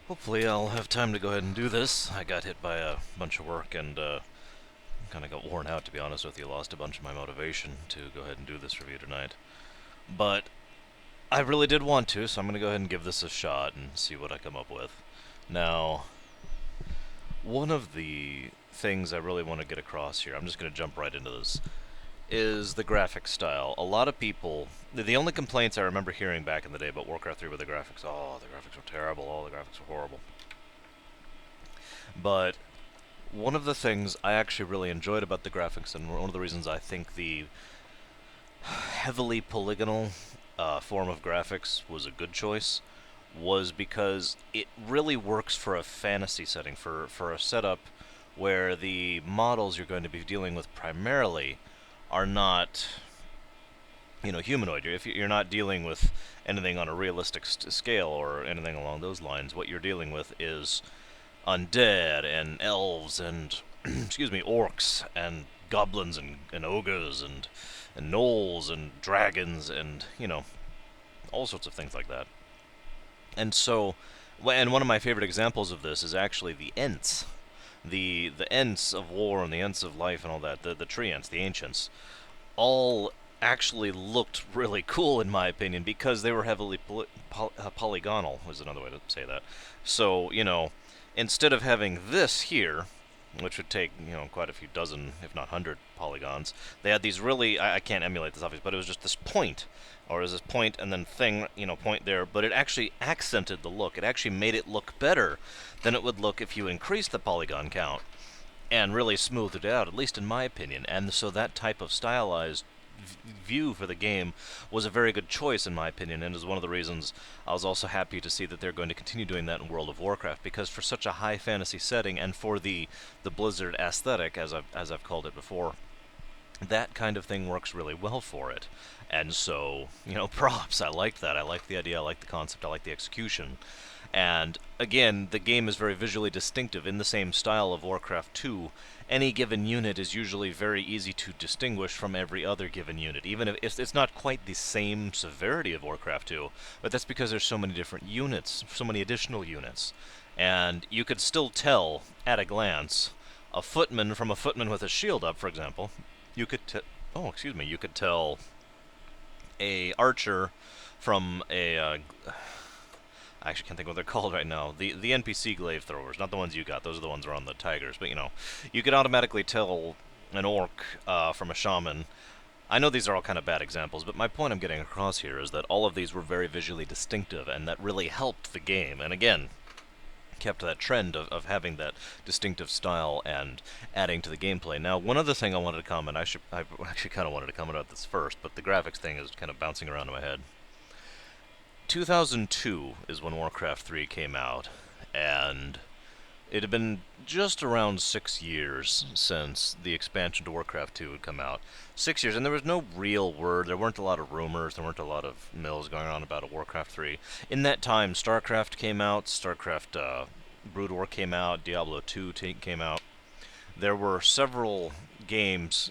Hopefully I'll have time to go ahead and do this. I got hit by a bunch of work and kind of got worn out, to be honest with you. Lost a bunch of my motivation to go ahead and do this review tonight. But I really did want to, so I'm going to go ahead and give this a shot and see what I come up with. Now, one of the things I really want to get across here, I'm just going to jump right into this, is the graphic style. A lot of people, the only complaints I remember hearing back in the day about Warcraft 3 were the graphics. Oh, the graphics were terrible. Oh, the graphics were horrible. But one of the things I actually really enjoyed about the graphics, and one of the reasons I think the heavily polygonal form of graphics was a good choice, was because it really works for a fantasy setting, for a setup where the models you're going to be dealing with primarily are not, humanoid. If you're not dealing with anything on a realistic scale or anything along those lines, what you're dealing with is undead and elves and excuse me, orcs and goblins and ogres and gnolls and dragons and all sorts of things like that. And so, and one of my favorite examples of this is actually the Ents, the Ents of war and the Ents of life and all that. The tree Ents, the ancients, all actually looked really cool in my opinion because they were heavily polygonal. Was another way to say that. So instead of having this here, which would take quite a few dozen, if not 100 polygons, they had these really, I can't emulate this obviously, but it was just this point, or is this point and then thing, point there, but it actually accented the look. It actually made it look better than it would look if you increased the polygon count and really smoothed it out, at least in my opinion. And so that type of stylized view for the game was a very good choice in my opinion, and is one of the reasons I was also happy to see that they're going to continue doing that in World of Warcraft, because for such a high fantasy setting and for the Blizzard aesthetic, as I've called it before, that kind of thing works really well for it. And so, props. I liked that. I liked the idea. I liked the concept. I liked the execution. And again, the game is very visually distinctive in the same style of Warcraft 2. Any given unit is usually very easy to distinguish from every other given unit, even if it's not quite the same severity of Warcraft 2, but that's because there's so many different units, so many additional units. And you could still tell, at a glance, a footman from a footman with a shield up, for example. You could you could tell a archer from a I actually can't think of what they're called right now. The NPC glaive throwers, not the ones you got. Those are the ones that are on the tigers. But you could automatically tell an orc from a shaman. I know these are all kind of bad examples, but my point I'm getting across here is that all of these were very visually distinctive, and that really helped the game. And again, kept that trend of having that distinctive style and adding to the gameplay. Now, one other thing I wanted to comment, I actually kind of wanted to comment about this first, but the graphics thing is kind of bouncing around in my head. 2002 is when Warcraft 3 came out, and it had been just around 6 years since the expansion to Warcraft 2 had come out. 6 years, and there was no real word. There weren't a lot of rumors. There weren't a lot of mills going on about a Warcraft 3. In that time, StarCraft came out. StarCraft Brood War came out. Diablo 2 came out. There were several games.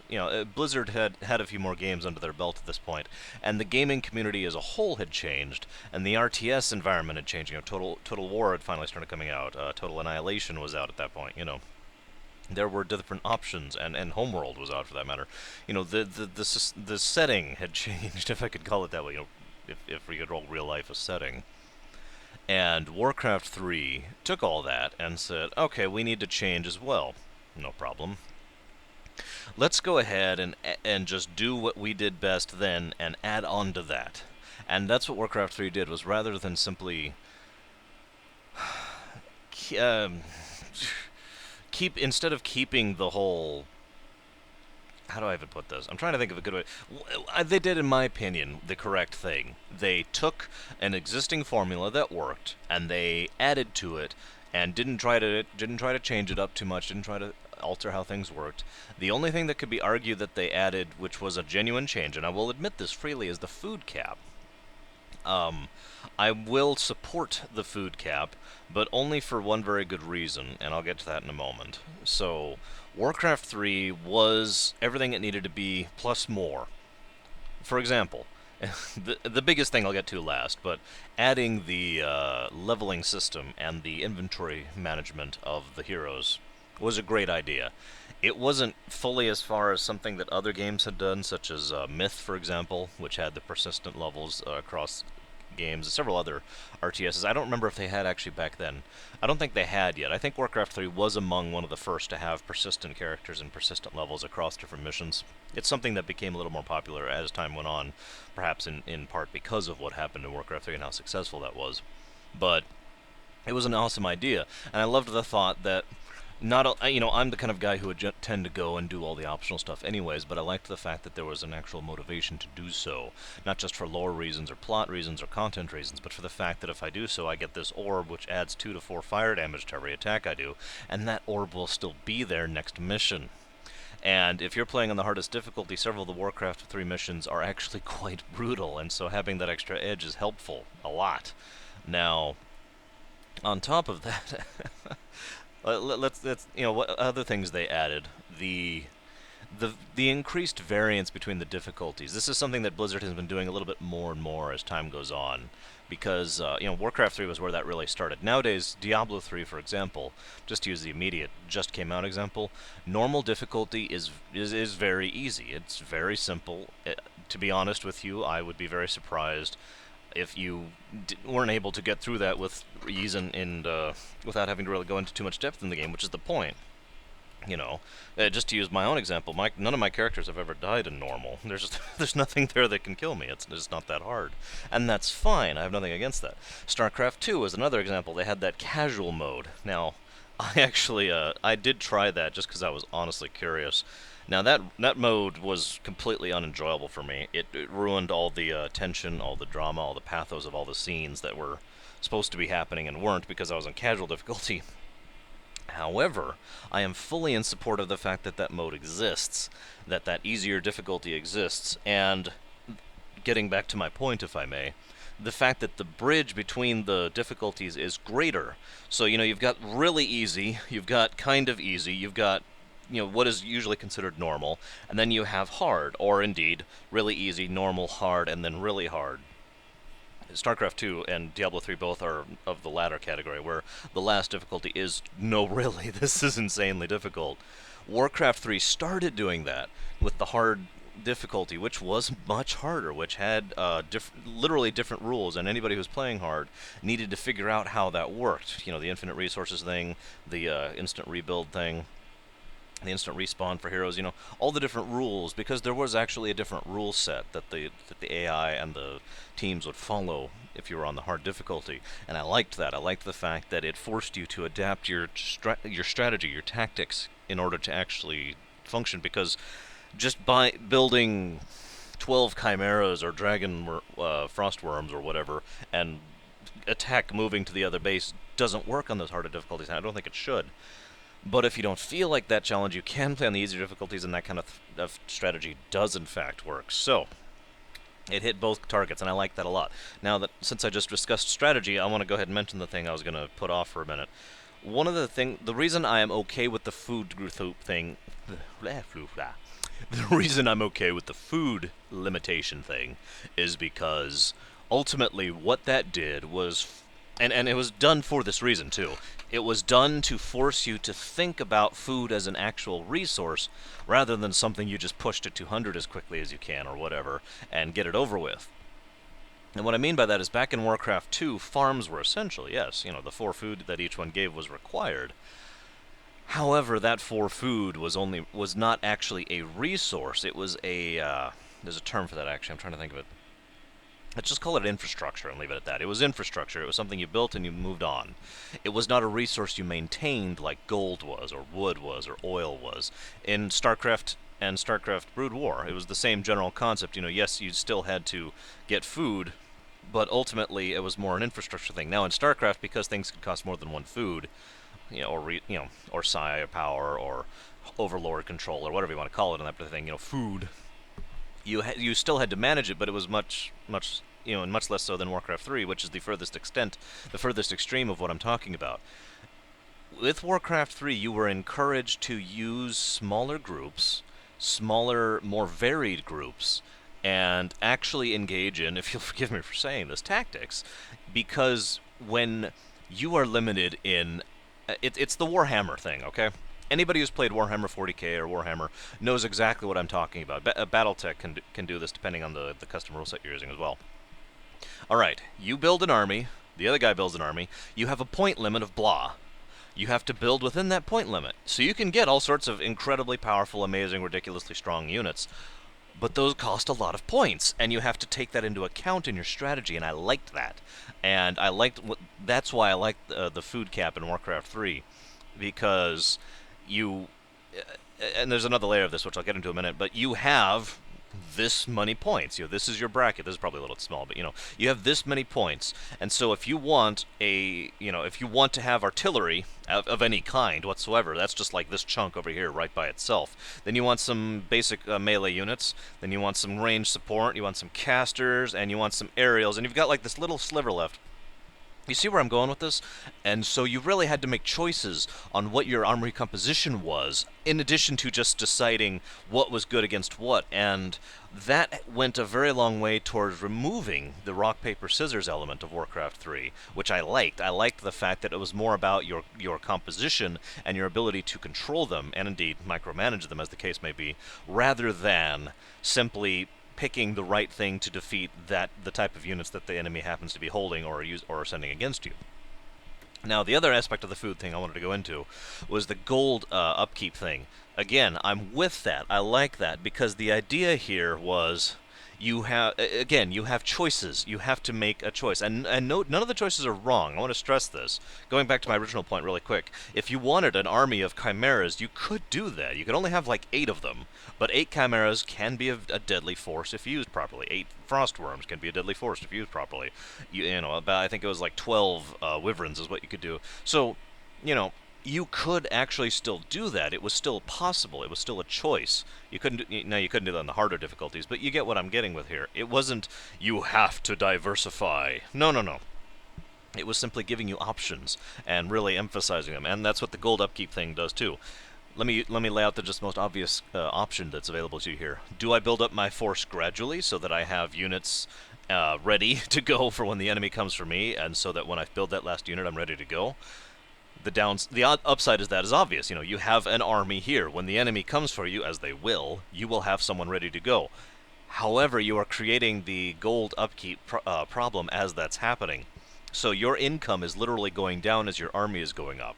Blizzard had a few more games under their belt at this point, and the gaming community as a whole had changed, and the RTS environment had changed. Total War had finally started coming out. Total Annihilation was out at that point. There were different options, and Homeworld was out for that matter. The setting had changed, if I could call it that way. If we could call real life a setting. And Warcraft 3 took all that and said, okay, we need to change as well. No problem. Let's go ahead and just do what we did best then and add on to that. And that's what Warcraft 3 did, was rather than simply instead of keeping the whole, how do I even put this? I'm trying to think of a good way. They did, in my opinion, the correct thing. They took an existing formula that worked and they added to it and didn't try to change it up too much, didn't try to alter how things worked. The only thing that could be argued that they added, which was a genuine change, and I will admit this freely, is the food cap. I will support the food cap, but only for one very good reason, and I'll get to that in a moment. So, Warcraft 3 was everything it needed to be, plus more. For example, The biggest thing I'll get to last, but adding the leveling system and the inventory management of the heroes was a great idea. It wasn't fully as far as something that other games had done, such as Myth, for example, which had the persistent levels across games, and several other RTSs. I don't remember if they had actually back then. I don't think they had yet. I think Warcraft 3 was among one of the first to have persistent characters and persistent levels across different missions. It's something that became a little more popular as time went on, perhaps in part because of what happened in Warcraft 3 and how successful that was. But it was an awesome idea, and I loved the thought that I'm the kind of guy who would tend to go and do all the optional stuff anyways, but I liked the fact that there was an actual motivation to do so, not just for lore reasons or plot reasons or content reasons, but for the fact that if I do so, I get this orb which adds 2 to 4 fire damage to every attack I do, and that orb will still be there next mission. And if you're playing on the hardest difficulty, several of the Warcraft 3 missions are actually quite brutal, and so having that extra edge is helpful a lot. Now, on top of that, let's what other things they added. The increased variance between the difficulties. This is something that Blizzard has been doing a little bit more and more as time goes on, because Warcraft 3 was where that really started. Nowadays, Diablo 3, for example, just to use the immediate just came out example, normal difficulty is very easy. It's very simple. To be honest with you, I would be very surprised if you weren't able to get through that with ease and without having to really go into too much depth in the game, which is the point. Just to use my own example, none of my characters have ever died in normal. There's nothing there that can kill me. It's just not that hard, and that's fine. I have nothing against that. StarCraft 2 is another example. They had that casual mode. Now, I actually I did try that just because I was honestly curious. Now that mode was completely unenjoyable for me. It ruined all the tension, all the drama, all the pathos of all the scenes that were supposed to be happening and weren't because I was on casual difficulty. However, I am fully in support of the fact that that mode exists, that easier difficulty exists, and getting back to my point, if I may, the fact that the bridge between the difficulties is greater. So, you've got really easy, you've got kind of easy, you've got what is usually considered normal, and then you have hard, or indeed, really easy, normal, hard, and then really hard. StarCraft 2 and Diablo 3 both are of the latter category, where the last difficulty is, no really, this is insanely difficult. Warcraft 3 started doing that with the hard difficulty, which was much harder, which had literally different rules, and anybody who's playing hard needed to figure out how that worked. The infinite resources thing, the instant rebuild thing, the instant respawn for heroes, all the different rules, because there was actually a different rule set that the AI and the teams would follow if you were on the hard difficulty, and I liked that. I liked the fact that it forced you to adapt your strategy, your tactics, in order to actually function, because just by building 12 chimeras or dragon frostworms or whatever, and attack moving to the other base doesn't work on those harder difficulties, and I don't think it should. But if you don't feel like that challenge, you can play on the easier difficulties, and that kind of strategy does in fact work. So, it hit both targets, and I like that a lot. Now, since I just discussed strategy, I want to go ahead and mention the thing I was going to put off for a minute. The reason I am okay with the food thing, the reason I'm okay with the food limitation thing is because ultimately what that did was, and it was done for this reason too, it was done to force you to think about food as an actual resource rather than something you just push to 200 as quickly as you can or whatever and get it over with. And what I mean by that is back in Warcraft 2, farms were essential, yes, the 4 food that each one gave was required. However, that 4 food was not actually a resource. It was there's a term for that actually, I'm trying to think of it. Let's just call it infrastructure and leave it at that. It was infrastructure. It was something you built and you moved on. It was not a resource you maintained like gold was, or wood was, or oil was. In StarCraft and StarCraft Brood War, it was the same general concept. Yes, you still had to get food, but ultimately it was more an infrastructure thing. Now in StarCraft, because things could cost more than 1 food, or psi power, or overlord control, or whatever you want to call it, and that type of thing, food. You still had to manage it, but it was much and much less so than Warcraft 3, which is the furthest extreme of what I'm talking about. With Warcraft 3, you were encouraged to use smaller groups, smaller, more varied groups, and actually engage in, if you'll forgive me for saying this, tactics, because when you are limited in... it's the Warhammer thing, okay? Anybody who's played Warhammer 40k or Warhammer knows exactly what I'm talking about. Battletech can do this depending on the custom rule set you're using as well. Alright, you build an army, the other guy builds an army, you have a point limit of blah. You have to build within that point limit. So you can get all sorts of incredibly powerful, amazing, ridiculously strong units, but those cost a lot of points, and you have to take that into account in your strategy, and I liked that. And I liked that's why I liked the food cap in Warcraft 3, because you... and there's another layer of this, which I'll get into in a minute, but you have this many points. This is your bracket. This is probably a little small, but you have this many points. And so if you want if you want to have artillery of any kind whatsoever, that's just like this chunk over here right by itself. Then you want some basic melee units. Then you want some range support. You want some casters, and you want some aerials. And you've got like this little sliver left. You see where I'm going with this? And so you really had to make choices on what your armory composition was, in addition to just deciding what was good against what. And that went a very long way towards removing the rock, paper, scissors element of Warcraft 3, which I liked. I liked the fact that it was more about your composition and your ability to control them, and indeed micromanage them, as the case may be, rather than simply picking the right thing to defeat the type of units that the enemy happens to be holding or sending against you. Now, the other aspect of the food thing I wanted to go into was the gold upkeep thing. Again, I'm with that. I like that, because the idea here was you have choices. You have to make a choice. And no, none of the choices are wrong. I want to stress this. Going back to my original point really quick, if you wanted an army of chimeras, you could do that. You could only have like 8 of them, but 8 chimeras can be a deadly force if used properly. 8 frostworms can be a deadly force if used properly. I think it was like 12 wyverns is what you could do. So, you could actually still do that. It was still possible. It was still a choice. You couldn't do that on the harder difficulties, but you get what I'm getting with here. It wasn't, you have to diversify. No. It was simply giving you options and really emphasizing them, and that's what the gold upkeep thing does too. Let me lay out the just most obvious option that's available to you here. Do I build up my force gradually so that I have units ready to go for when the enemy comes for me, and so that when I build that last unit, I'm ready to go? The upside is that is obvious. You have an army here. When the enemy comes for you, as they will, you will have someone ready to go. However, you are creating the gold upkeep problem as that's happening. So your income is literally going down as your army is going up.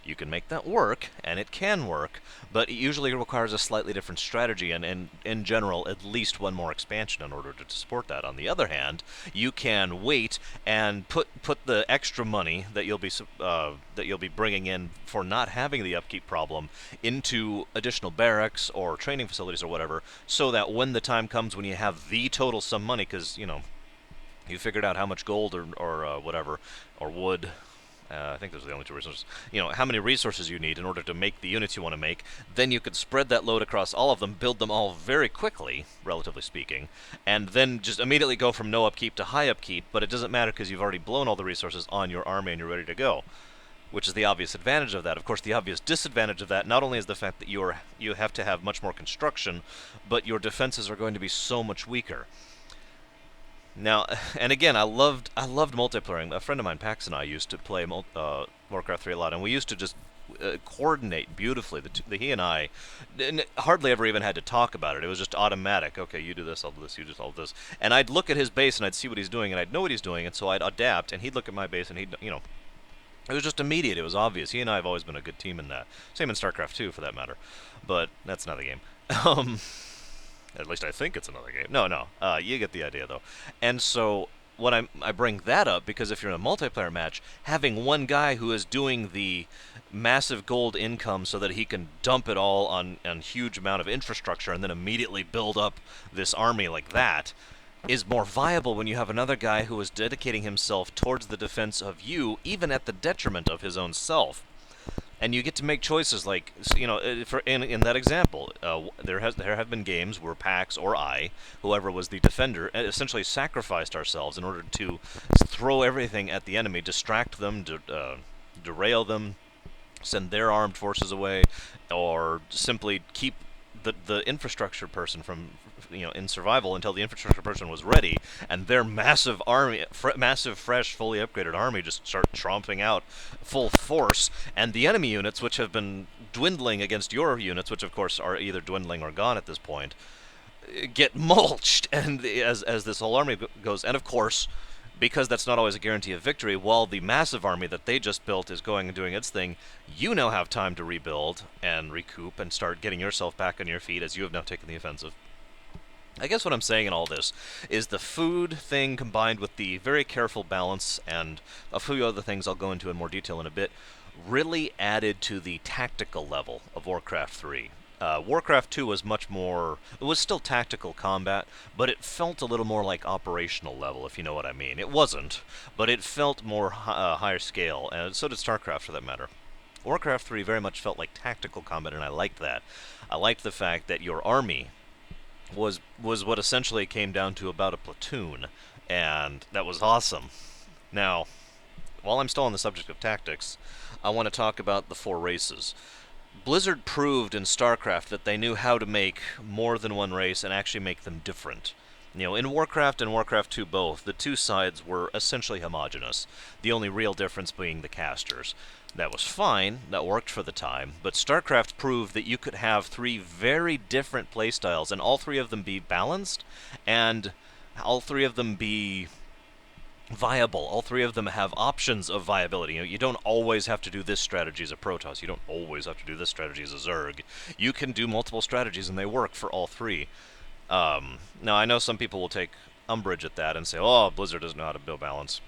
You can make that work, and it can work, but it usually requires a slightly different strategy, and in general, at least one more expansion in order to support that. On the other hand, you can wait and put the extra money that you'll be bringing in for not having the upkeep problem into additional barracks or training facilities or whatever, so that when the time comes when you have the total sum money, because you figured out how much gold or whatever or wood. I think those are the only 2 resources. How many resources you need in order to make the units you want to make. Then you could spread that load across all of them, build them all very quickly, relatively speaking, and then just immediately go from no upkeep to high upkeep, but it doesn't matter because you've already blown all the resources on your army and you're ready to go. Which is the obvious advantage of that. Of course, the obvious disadvantage of that not only is the fact that you have to have much more construction, but your defenses are going to be so much weaker. Now, and again, I loved multiplayer. A friend of mine, Pax, and I used to play Warcraft 3 a lot, and we used to just coordinate beautifully. He and I hardly ever even had to talk about it. It was just automatic. Okay, you do this, I'll do this, you do all this. And I'd look at his base, and I'd see what he's doing, and I'd know what he's doing, and so I'd adapt, and he'd look at my base, and it was just immediate. It was obvious. He and I have always been a good team in that. Same in StarCraft 2, for that matter. But that's another game. At least I think it's another game. No. You get the idea, though. And so when I bring that up, because if you're in a multiplayer match, having one guy who is doing the massive gold income so that he can dump it all on huge amount of infrastructure and then immediately build up this army like that is more viable when you have another guy who is dedicating himself towards the defense of you, even at the detriment of his own self. And you get to make choices like, in that example, there have been games where Pax or I, whoever was the defender, essentially sacrificed ourselves in order to throw everything at the enemy, distract them, derail them, send their armed forces away, or simply keep the infrastructure person from in survival until the infrastructure person was ready, and their massive army, massive, fresh, fully upgraded army just start tromping out full force, and the enemy units, which have been dwindling against your units, which of course are either dwindling or gone at this point, get mulched, and as this whole army goes, and of course, because that's not always a guarantee of victory, while the massive army that they just built is going and doing its thing, you now have time to rebuild and recoup and start getting yourself back on your feet as you have now taken the offensive. I guess what I'm saying in all this is the food thing combined with the very careful balance and a few other things I'll go into in more detail in a bit really added to the tactical level of Warcraft 3. Warcraft 2 was much more... It was still tactical combat, but it felt a little more like operational level, if you know what I mean. It wasn't, but it felt more higher scale, and so did StarCraft for that matter. Warcraft 3 very much felt like tactical combat, and I liked that. I liked the fact that your army was what essentially came down to about a platoon, and that was awesome. Now, while I'm still on the subject of tactics, I want to talk about the 4 races. Blizzard proved in StarCraft that they knew how to make more than one race and actually make them different. In Warcraft and Warcraft 2 both, the 2 sides were essentially homogeneous, the only real difference being the casters. That was fine, that worked for the time, but StarCraft proved that you could have 3 very different playstyles, and all 3 of them be balanced, and all 3 of them be viable. All 3 of them have options of viability. You don't always have to do this strategy as a Protoss. You don't always have to do this strategy as a Zerg. You can do multiple strategies, and they work for all 3. Now, I know some people will take umbrage at that and say, oh, Blizzard doesn't know how to build balance.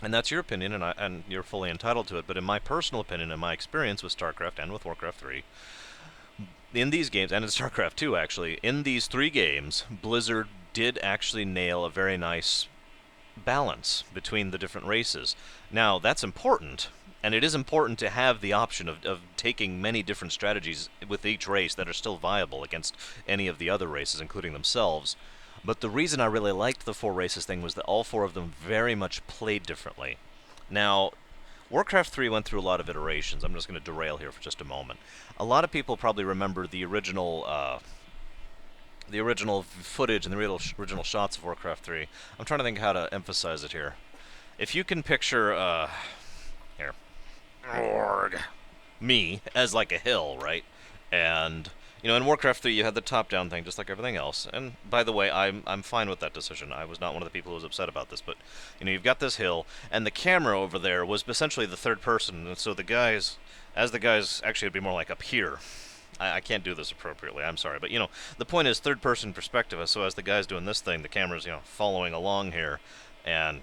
And that's your opinion, and you're fully entitled to it. But in my personal opinion, in my experience with StarCraft and with Warcraft 3, in these games, and in StarCraft 2, actually, in these 3 games, Blizzard did actually nail a very nice balance between the different races. Now, that's important, and it is important to have the option of taking many different strategies with each race that are still viable against any of the other races, including themselves. But the reason I really liked the 4 races thing was that all 4 of them very much played differently. Now, Warcraft 3 went through a lot of iterations. I'm just going to derail here for just a moment. A lot of people probably remember the original footage and the original shots of Warcraft 3. I'm trying to think how to emphasize it here. If you can picture, here, me as like a hill, right? And, in Warcraft 3 you had the top-down thing, just like everything else. And, by the way, I'm fine with that decision. I was not one of the people who was upset about this, but, you've got this hill, and the camera over there was essentially the third person, and so the guys, actually it'd be more like up here. I can't do this appropriately, I'm sorry. But, the point is third-person perspective, so as the guy's doing this thing, the camera's, following along here, and...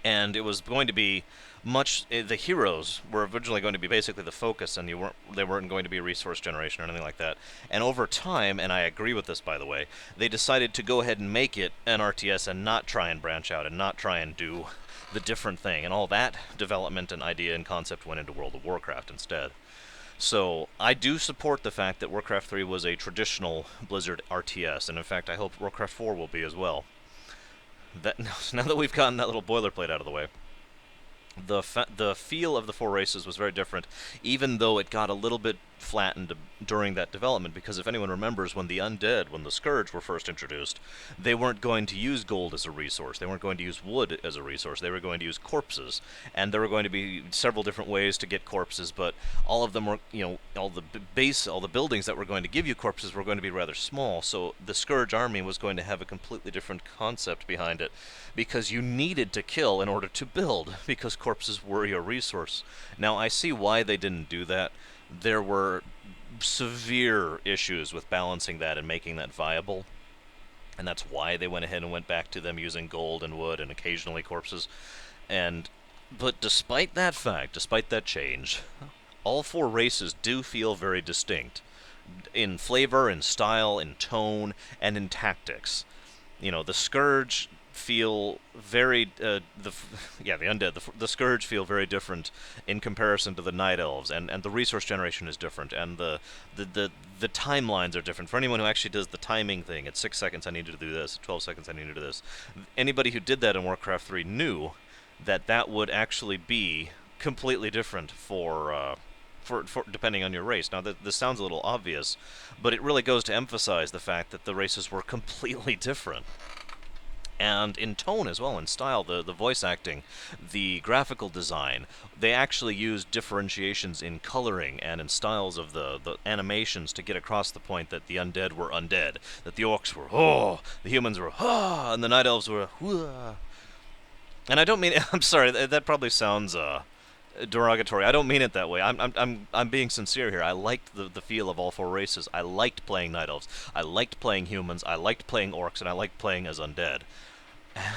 And it was going to be the heroes were originally going to be basically the focus, and they weren't going to be resource generation or anything like that. And over time, and I agree with this, by the way, they decided to go ahead and make it an RTS and not try and branch out and not try and do the different thing. And all that development and idea and concept went into World of Warcraft instead. So, I do support the fact that Warcraft 3 was a traditional Blizzard RTS, and in fact I hope Warcraft 4 will be as well. Now that we've gotten that little boilerplate out of the way, the feel of the 4 races was very different, even though it got a little bit flattened during that development, because if anyone remembers, when the Scourge were first introduced, they weren't going to use gold as a resource, they weren't going to use wood as a resource, they were going to use corpses, and there were going to be several different ways to get corpses, but all of them were, all the buildings that were going to give you corpses were going to be rather small, so the Scourge army was going to have a completely different concept behind it, because you needed to kill in order to build, because corpses were your resource. Now, I see why they didn't do that. There were severe issues with balancing that and making that viable, and that's why they went ahead and went back to them using gold and wood and occasionally corpses. But despite that fact, despite that change, all 4 races do feel very distinct in flavor, in style, in tone, and in tactics. The Scourge feel very the undead, the Scourge feel very different in comparison to the Night Elves, and the resource generation is different, and the timelines are different. For anyone who actually does the timing thing, at 6 seconds I need to do this, 12 seconds I need to do this. Anybody who did that in Warcraft 3 knew that would actually be completely different for for depending on your race. Now, this sounds a little obvious, but it really goes to emphasize the fact that the races were completely different. And in tone as well, in style, the voice acting, the graphical design, they actually used differentiations in coloring and in styles of the animations to get across the point that the undead were undead, that the orcs were oh, the humans were ah, and the night elves were whoa. And I don't mean I'm sorry, that probably sounds derogatory. I don't mean it that way. I'm being sincere here. I liked the feel of all four races. I liked playing night elves. I liked playing humans. I liked playing orcs, and I liked playing as undead.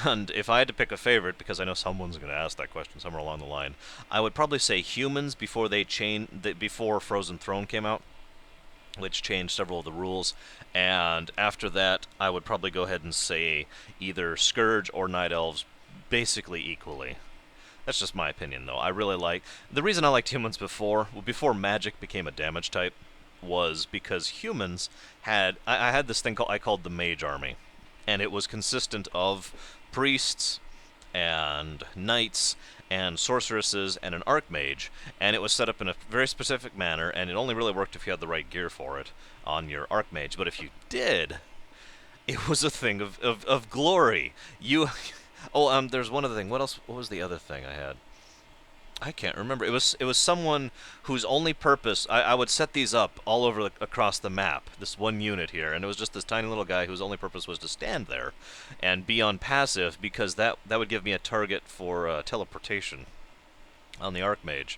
And if I had to pick a favorite, because I know someone's going to ask that question somewhere along the line, I would probably say humans before before Frozen Throne came out, which changed several of the rules. And after that, I would probably go ahead and say either Scourge or Night Elves, basically equally. That's just my opinion, though. I really like the reason I liked humans before magic became a damage type was because humans had I had this thing I called the Mage Army. And it was consistent of priests and knights and sorceresses and an archmage, and it was set up in a very specific manner, and it only really worked if you had the right gear for it on your archmage. But if you did, it was a thing of glory. There's one other thing. What else? What was the other thing I had? I can't remember. It was someone whose only purpose I would set these up all over across the map. This one unit here, and it was just this tiny little guy whose only purpose was to stand there and be on passive because that would give me a target for teleportation on the Archmage.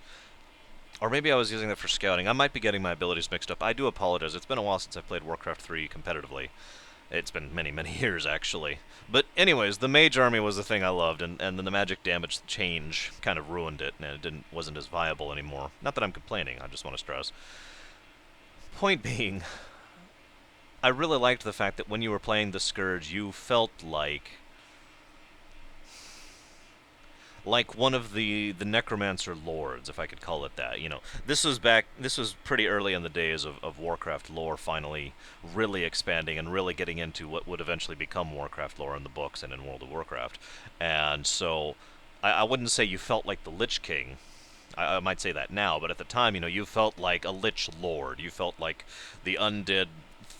Or maybe I was using that for scouting. I might be getting my abilities mixed up. I do apologize. It's been a while since I played Warcraft 3 competitively. It's been many, many years, actually. But anyways, the Mage Army was the thing I loved, and then the magic damage change kind of ruined it, and it wasn't as viable anymore. Not that I'm complaining, I just want to stress. Point being, I really liked the fact that when you were playing the Scourge, you felt like one of the necromancer lords, if I could call it that. You know, this was pretty early in the days of Warcraft lore finally really expanding and really getting into what would eventually become Warcraft lore in the books and in World of Warcraft. And so I wouldn't say you felt like the Lich King. I might say that now, but at the time, you know, you felt like a Lich Lord. You felt like the undead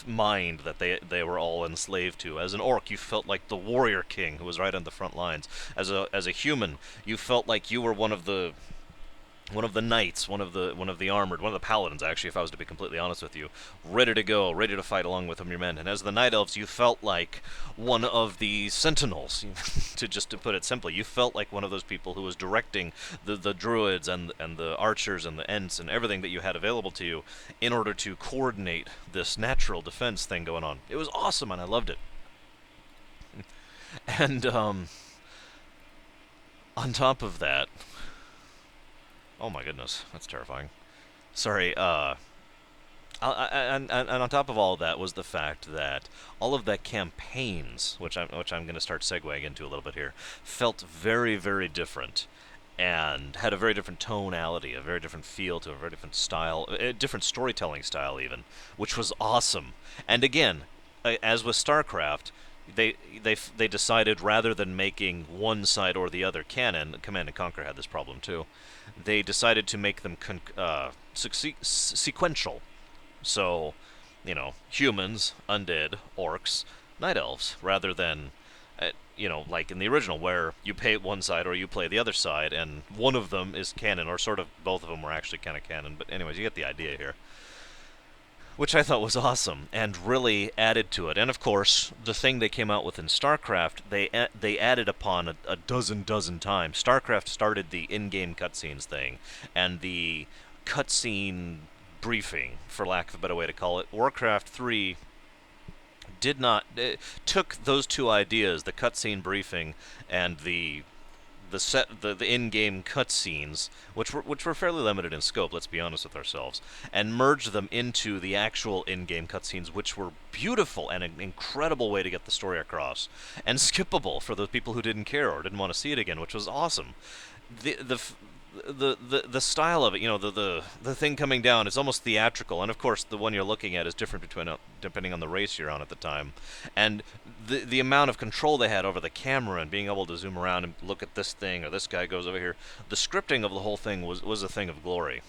mind that they were all enslaved to. As an orc, you felt like the warrior king who was right on the front lines. As a human, you felt like you were one of the knights, one of the armored, one of the paladins, actually, if I was to be completely honest with you, ready to go, ready to fight along with your men. And as the night elves, you felt like one of the sentinels, to put it simply. You felt like one of those people who was directing the druids and the archers and the ents and everything that you had available to you in order to coordinate this natural defense thing going on. It was awesome, and I loved it. And on top of that, oh my goodness, that's terrifying. Sorry, and on top of all of that was the fact that all of the campaigns, which I'm going to start segueing into a little bit here, felt very, very different, and had a very different tonality, a very different feel to a very different style, a different storytelling style even, which was awesome. And again, as with StarCraft, they decided rather than making one side or the other canon, Command and Conquer had this problem too, they decided to make them sequential. So, you know, humans, undead, orcs, night elves, rather than, like in the original where you play one side or you play the other side, and one of them is canon, or sort of both of them were actually kind of canon. But anyways, you get the idea here. Which I thought was awesome, and really added to it. And of course, the thing they came out with in StarCraft, they added upon a dozen times. StarCraft started the in-game cutscenes thing, and the cutscene briefing, for lack of a better way to call it. Warcraft 3 did not... took those two ideas, the cutscene briefing and the in-game cutscenes, which were fairly limited in scope, let's be honest with ourselves, and merged them into the actual in-game cutscenes, which were beautiful and an incredible way to get the story across, and skippable for those people who didn't care or didn't want to see it again, which was awesome. The style of it, the thing coming down is almost theatrical, and of course the one you're looking at is different depending on the race you're on at the time, and the amount of control they had over the camera and being able to zoom around and look at this thing or this guy goes over here, the scripting of the whole thing was a thing of glory.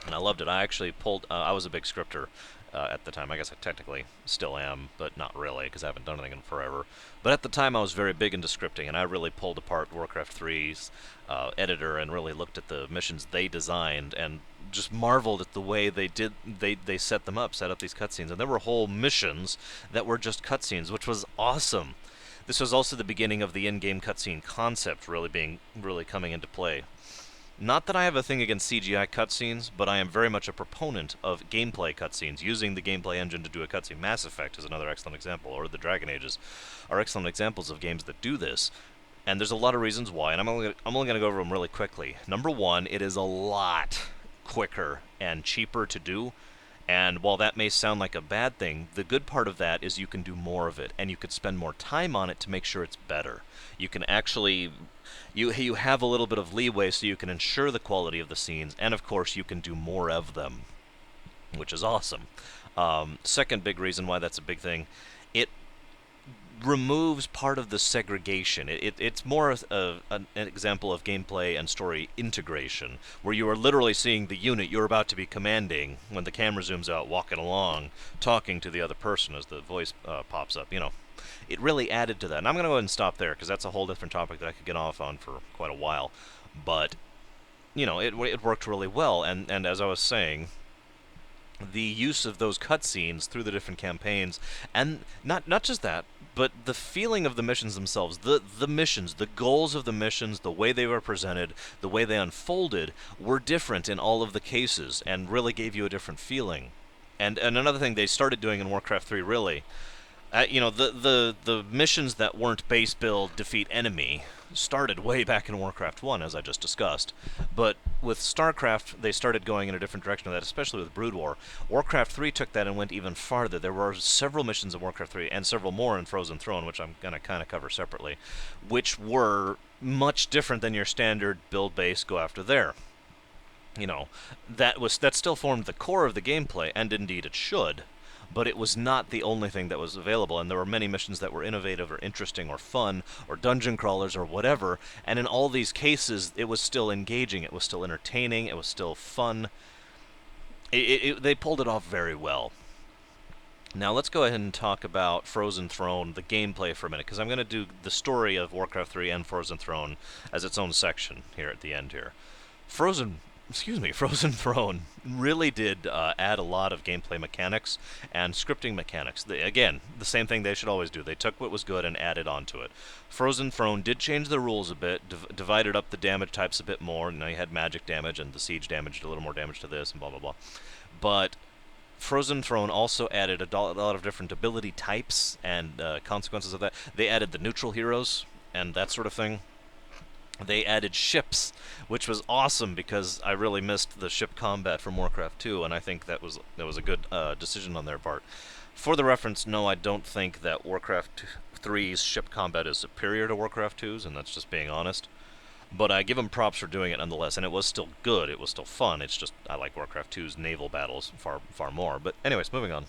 and I loved it. I actually pulled. I was a big scripter at the time. I guess I technically still am, but not really because I haven't done anything in forever. But at the time, I was very big into scripting, and I really pulled apart Warcraft 3's editor and really looked at the missions they designed and just marveled at the way they did. They set them up, set up these cutscenes, and there were whole missions that were just cutscenes, which was awesome. This was also the beginning of the in-game cutscene concept really coming into play. Not that I have a thing against CGI cutscenes, but I am very much a proponent of gameplay cutscenes, using the gameplay engine to do a cutscene. Mass Effect is another excellent example, or the Dragon Ages are excellent examples of games that do this. And there's a lot of reasons why, and I'm only going to go over them really quickly. Number one, it is a lot quicker and cheaper to do. And while that may sound like a bad thing, the good part of that is you can do more of it, and you could spend more time on it to make sure it's better. You can actually, you have a little bit of leeway so you can ensure the quality of the scenes, and of course you can do more of them, which is awesome. Second big reason why that's a big thing, it removes part of the segregation. It's more an example of gameplay and story integration, where you are literally seeing the unit you're about to be commanding when the camera zooms out, walking along, talking to the other person as the voice pops up. It really added to that. And I'm going to go ahead and stop there, because that's a whole different topic that I could get off on for quite a while. But, it worked really well, and as I was saying, the use of those cutscenes through the different campaigns, and not just that, but the feeling of the missions themselves, the missions, the goals of the missions, the way they were presented, the way they unfolded, were different in all of the cases, and really gave you a different feeling. And another thing they started doing in Warcraft 3, really, the missions that weren't base build defeat enemy started way back in Warcraft 1, as I just discussed. But with StarCraft, they started going in a different direction of that, especially with Brood War. Warcraft 3 took that and went even farther. There were several missions in Warcraft 3, and several more in Frozen Throne, which I'm going to kind of cover separately, which were much different than your standard build base go after there. That still formed the core of the gameplay, and indeed it should. But it was not the only thing that was available, and there were many missions that were innovative or interesting or fun or dungeon crawlers or whatever, and in all these cases it was still engaging, it was still entertaining, it was still fun. They pulled it off very well. Now let's go ahead and talk about Frozen Throne, the gameplay for a minute, because I'm going to do the story of Warcraft 3 and Frozen Throne as its own section here at the end here. Frozen Throne really did add a lot of gameplay mechanics and scripting mechanics. Again, the same thing they should always do. They took what was good and added onto it. Frozen Throne did change the rules a bit, divided up the damage types a bit more. You had magic damage, and the siege damage did a little more damage to this, and blah, blah, blah. But Frozen Throne also added a lot of different ability types and consequences of that. They added the neutral heroes and that sort of thing. They added ships, which was awesome because I really missed the ship combat from Warcraft 2, and I think that was a good decision on their part. For the reference, no, I don't think that Warcraft 3's ship combat is superior to Warcraft 2's, and that's just being honest. But I give them props for doing it nonetheless, and it was still good, it was still fun. It's just I like Warcraft 2's naval battles far more. But anyways, moving on.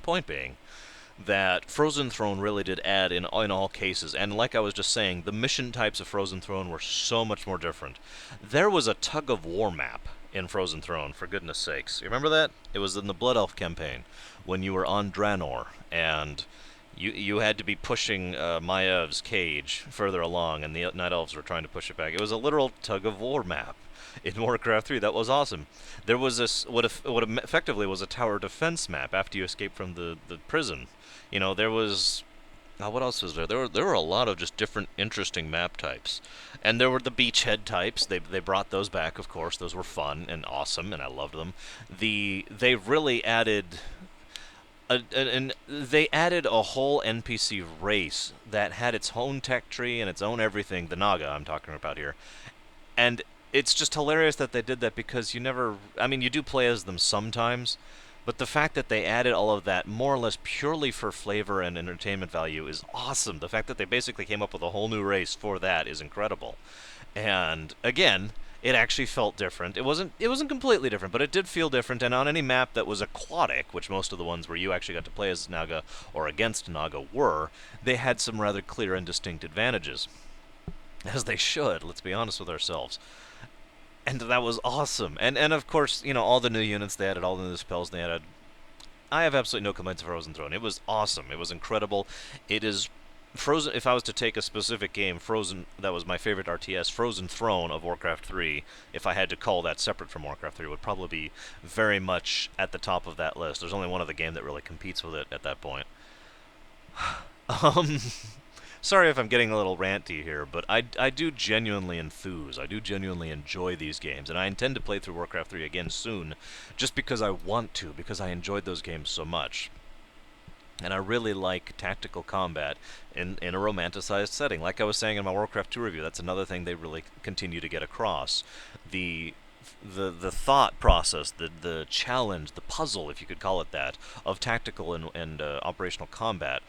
Point being that Frozen Throne really did add in all cases, and like I was just saying, the mission types of Frozen Throne were so much more different. There was a tug-of-war map in Frozen Throne, for goodness sakes. You remember that? It was in the Blood Elf campaign, when you were on Draenor, and you had to be pushing Maev's cage further along, and the Night Elves were trying to push it back. It was a literal tug-of-war map in Warcraft 3. That was awesome. There was this, what effectively was a tower defense map after you escaped from the prison. There was... what else was there? There were a lot of just different interesting map types. And there were the beachhead types. They brought those back, of course. Those were fun and awesome, and I loved them. They really added... they added a whole NPC race that had its own tech tree and its own everything. The Naga I'm talking about here. And it's just hilarious that they did that because you do play as them sometimes, but the fact that they added all of that more or less purely for flavor and entertainment value is awesome. The fact that they basically came up with a whole new race for that is incredible. And again, it actually felt different. It wasn't completely different, but it did feel different, and on any map that was aquatic, which most of the ones where you actually got to play as Naga or against Naga were, they had some rather clear and distinct advantages. As they should, let's be honest with ourselves. And that was awesome. And of course, you know, all the new units they added, all the new spells they added. I have absolutely no complaints of Frozen Throne. It was awesome. It was incredible. It is Frozen. If I was to take a specific game, Frozen, that was my favorite RTS. Frozen Throne of Warcraft 3. If I had to call that separate from Warcraft 3, would probably be very much at the top of that list. There's only one other game that really competes with it at that point. Um, Sorry if I'm getting a little ranty here, but I do genuinely enthuse. I do genuinely enjoy these games, and I intend to play through Warcraft 3 again soon, just because I want to, because I enjoyed those games so much. And I really like tactical combat in a romanticized setting. Like I was saying in my Warcraft 2 review, that's another thing they really continue to get across. The the thought process, the challenge, the puzzle, if you could call it that, of tactical and operational combat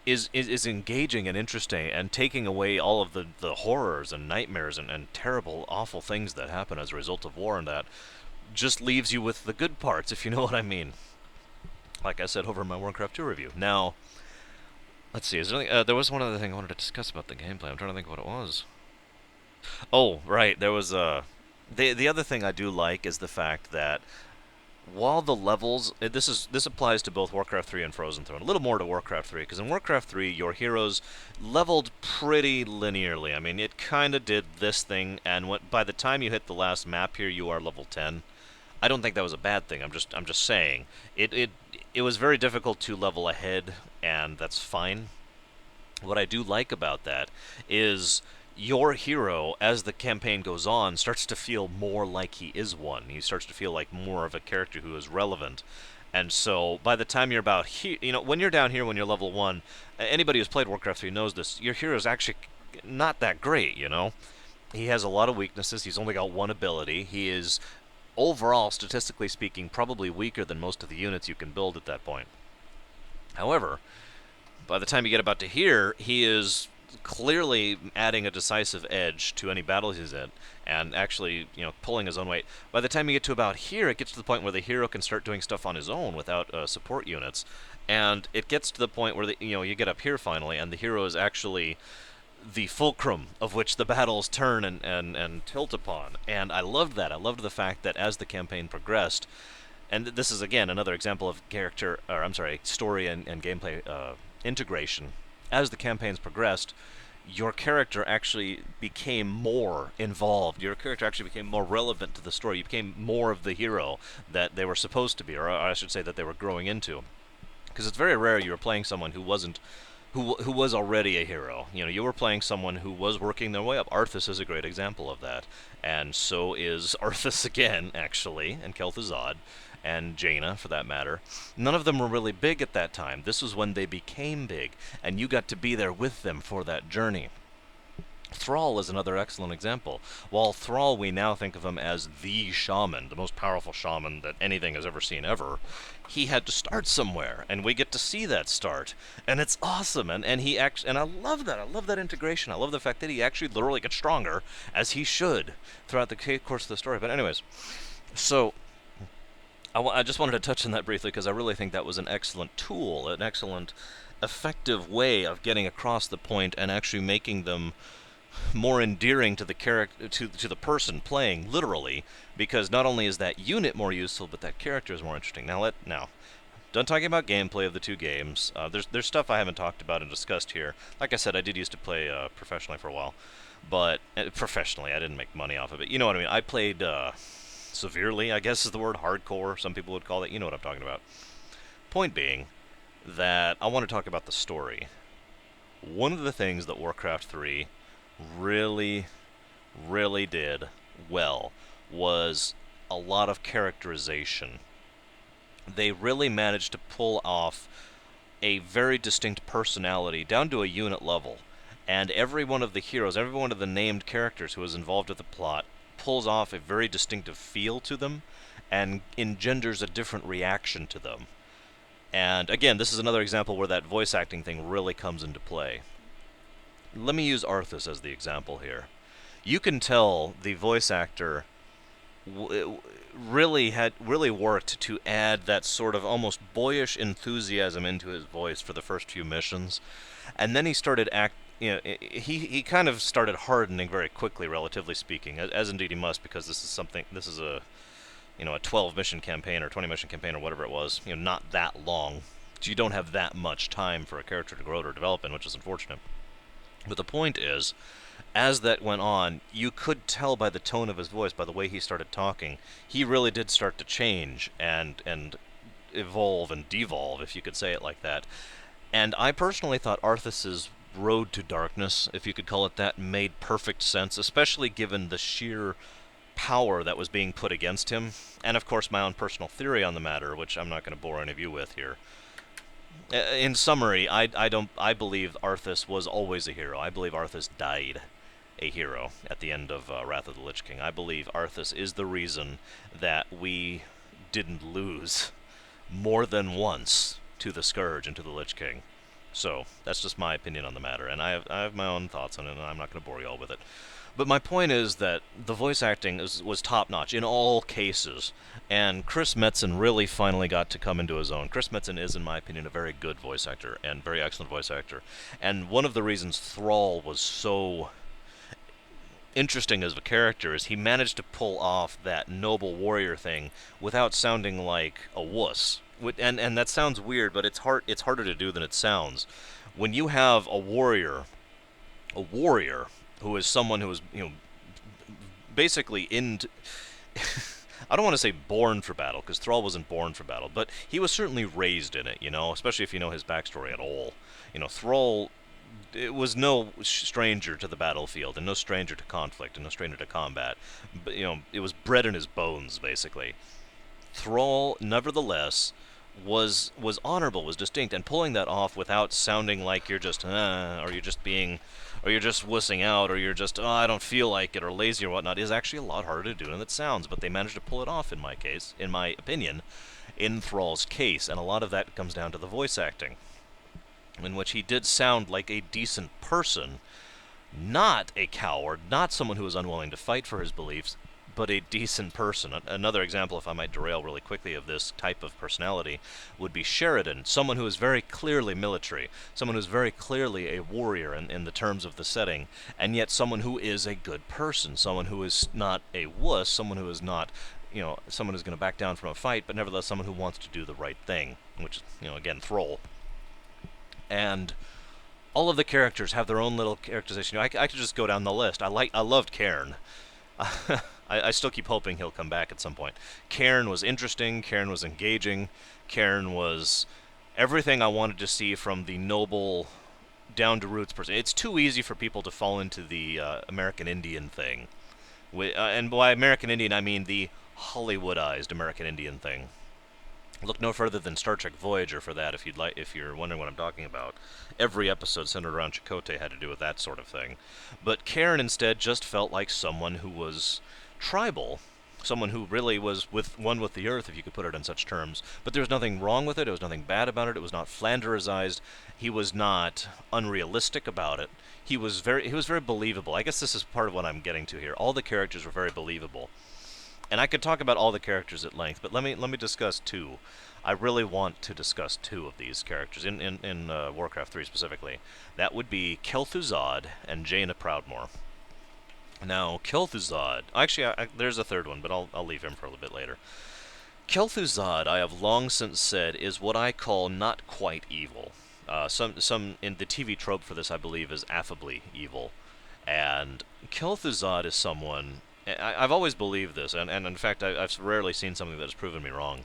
is engaging and interesting, and taking away all of the horrors and nightmares and terrible, awful things that happen as a result of war, and that just leaves you with the good parts, if you know what I mean. Like I said over in my Warcraft 2 review. Now, let's see, there was one other thing I wanted to discuss about the gameplay. I'm trying to think what it was. Oh, right, there was the other thing I do like is the fact that while the levels, this applies to both Warcraft 3 and Frozen Throne. A little more to Warcraft 3, because in Warcraft 3, your heroes leveled pretty linearly. I mean, it kind of did this thing, and by the time you hit the last map here, you are level 10. I don't think that was a bad thing. I'm just saying it was very difficult to level ahead, and that's fine. What I do like about that is your hero, as the campaign goes on, starts to feel more like he is one. He starts to feel like more of a character who is relevant. And so by the time you're about here, you know, when you're down here, when you're level 1, anybody who's played Warcraft 3 knows this, your hero's actually not that great, you know? He has a lot of weaknesses. He's only got one ability. He is, overall, statistically speaking, probably weaker than most of the units you can build at that point. However, by the time you get about to here, he is clearly adding a decisive edge to any battles he's in, and actually, you know, pulling his own weight. By the time you get to about here, it gets to the point where the hero can start doing stuff on his own without support units, and it gets to the point where you get up here finally, and the hero is actually the fulcrum of which the battles turn and tilt upon. And I loved that. I loved the fact that as the campaign progressed, and this is again another example of story and gameplay integration. As the campaigns progressed, your character actually became more involved. Your character actually became more relevant to the story. You became more of the hero that they were supposed to be, or I should say that they were growing into. Because it's very rare you were playing someone who wasn't, who was already a hero. You know, you were playing someone who was working their way up. Arthas is a great example of that, and so is Arthas again, actually, and Kel'Thuzad, and Jaina, for that matter. None of them were really big at that time. This was when they became big, and you got to be there with them for that journey. Thrall is another excellent example. While Thrall, we now think of him as the shaman, the most powerful shaman that anything has ever seen ever, he had to start somewhere, and we get to see that start, and it's awesome. And I love that. I love that integration. I love the fact that he actually literally gets stronger, as he should, throughout the course of the story. But anyways, so I just wanted to touch on that briefly because I really think that was an excellent tool, an excellent, effective way of getting across the point and actually making them more endearing to the character, to the person playing, literally, because not only is that unit more useful, but that character is more interesting. Now, done talking about gameplay of the two games. There's stuff I haven't talked about and discussed here. Like I said, I did used to play professionally for a while, but professionally, I didn't make money off of it. You know what I mean? I played severely, I guess is the word, hardcore, some people would call it. You know what I'm talking about. Point being that I want to talk about the story. One of the things that Warcraft 3 really, really did well was a lot of characterization. They really managed to pull off a very distinct personality down to a unit level. And every one of the heroes, every one of the named characters who was involved with the plot pulls off a very distinctive feel to them and engenders a different reaction to them. And again, this is another example where that voice acting thing really comes into play. Let me use Arthas as the example here. You can tell the voice actor really worked to add that sort of almost boyish enthusiasm into his voice for the first few missions, and then he started he kind of started hardening very quickly, relatively speaking, as indeed he must, because this is a, a 12 mission campaign or 20 mission campaign or whatever it was, not that long. So you don't have that much time for a character to grow or develop in, which is unfortunate. But the point is, as that went on, you could tell by the tone of his voice, by the way he started talking, he really did start to change and evolve and devolve, if you could say it like that. And I personally thought Arthas's road to darkness, if you could call it that, made perfect sense, especially given the sheer power that was being put against him, and of course my own personal theory on the matter, which I'm not going to bore any of you with here. In summary, I believe Arthas was always a hero. I believe Arthas died a hero at the end of Wrath of the Lich King. I believe Arthas is the reason that we didn't lose more than once to the Scourge and to the Lich King. So, that's just my opinion on the matter, and I have my own thoughts on it, and I'm not going to bore you all with it. But my point is that the voice acting was top-notch in all cases, and Chris Metzen really finally got to come into his own. Chris Metzen is, in my opinion, a very good voice actor, and very excellent voice actor. And one of the reasons Thrall was so interesting as a character is he managed to pull off that noble warrior thing without sounding like a wuss. And that sounds weird, but it's harder to do than it sounds. When you have a warrior who is someone who is, basically I don't want to say born for battle, because Thrall wasn't born for battle, but he was certainly raised in it, especially if you know his backstory at all. Thrall was no stranger to the battlefield, and no stranger to conflict, and no stranger to combat. But, it was bred in his bones, basically. Thrall, nevertheless, was honorable, was distinct, and pulling that off without sounding like you're just, or you're just wussing out, or you're just, I don't feel like it, or lazy or whatnot, is actually a lot harder to do than it sounds. But they managed to pull it off, in my opinion, in Thrall's case, and a lot of that comes down to the voice acting, in which he did sound like a decent person, not a coward, not someone who was unwilling to fight for his beliefs, but a decent person. Another example, if I might derail really quickly, of this type of personality would be Sheridan, someone who is very clearly military, someone who is very clearly a warrior in the terms of the setting, and yet someone who is a good person, someone who is not a wuss, someone who is not, someone who's going to back down from a fight, but nevertheless someone who wants to do the right thing, which is, again, Thrall. And all of the characters have their own little characterization. I could just go down the list. I loved Cairn. I still keep hoping he'll come back at some point. Cairn was interesting. Cairn was engaging. Cairn was everything I wanted to see from the noble, down-to-roots person. It's too easy for people to fall into the American Indian thing. And by American Indian, I mean the Hollywoodized American Indian thing. Look no further than Star Trek Voyager for that, if you're wondering what I'm talking about. Every episode centered around Chakotay had to do with that sort of thing. But Cairn instead just felt like someone who was tribal, someone who really was one with the earth, if you could put it in such terms. But there was nothing wrong with it. There was nothing bad about it. It was not Flanderized. He was not unrealistic about it. He was very believable. I guess this is part of what I'm getting to here. All the characters were very believable. And I could talk about all the characters at length, but let me discuss two. I really want to discuss two of these characters in Warcraft 3 specifically. That would be Kel'thuzad and Jaina Proudmoore. Now, Kel'thuzad... Actually, there's a third one, but I'll leave him for a little bit later. Kel'thuzad, I have long since said, is what I call not quite evil. Some in the TV trope for this, I believe, is affably evil. And Kel'thuzad is someone... I've always believed this, and in fact, I've rarely seen something that has proven me wrong.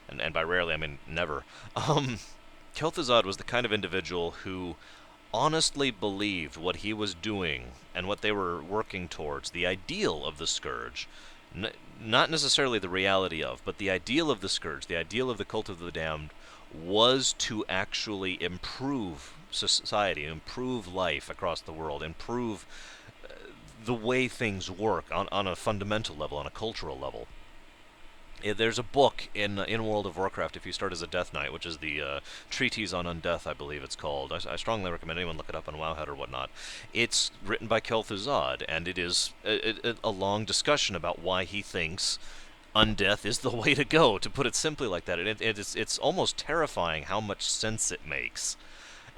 And by rarely, I mean never. Kel'thuzad was the kind of individual who honestly believed what he was doing and what they were working towards, the ideal of the Scourge, not necessarily the reality of, but the ideal of the Scourge, the ideal of the Cult of the Damned, was to actually improve society, improve life across the world, improve the way things work on a fundamental level, on a cultural level. There's a book in World of Warcraft, if you start as a Death Knight, which is the Treatise on Undeath, I believe it's called. I strongly recommend anyone look it up on Wowhead or whatnot. It's written by Kel'Thuzad, and it is a long discussion about why he thinks undeath is the way to go, to put it simply like that. And it's almost terrifying how much sense it makes.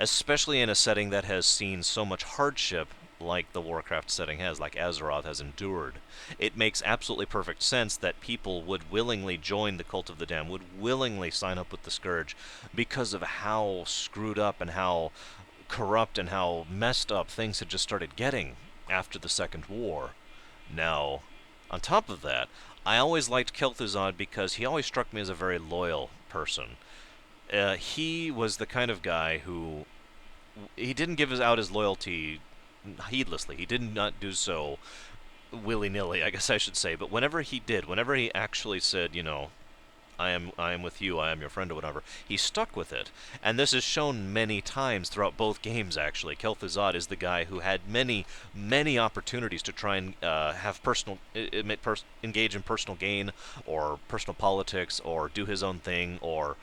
especially in a setting that has seen so much hardship like the Warcraft setting has, like Azeroth has endured. It makes absolutely perfect sense that people would willingly join the Cult of the Damned, would willingly sign up with the Scourge, because of how screwed up and how corrupt and how messed up things had just started getting after the Second War. Now, on top of that, I always liked Kel'Thuzad because he always struck me as a very loyal person. He was the kind of guy who he didn't give out his loyalty heedlessly. He did not do so willy-nilly, I guess I should say. But whenever he did, whenever he actually said, I am with you, I am your friend, or whatever, he stuck with it. And this is shown many times throughout both games, actually. Kel'Thuzad is the guy who had many, many opportunities to try and have engage in personal gain, or personal politics, or do his own thing, or,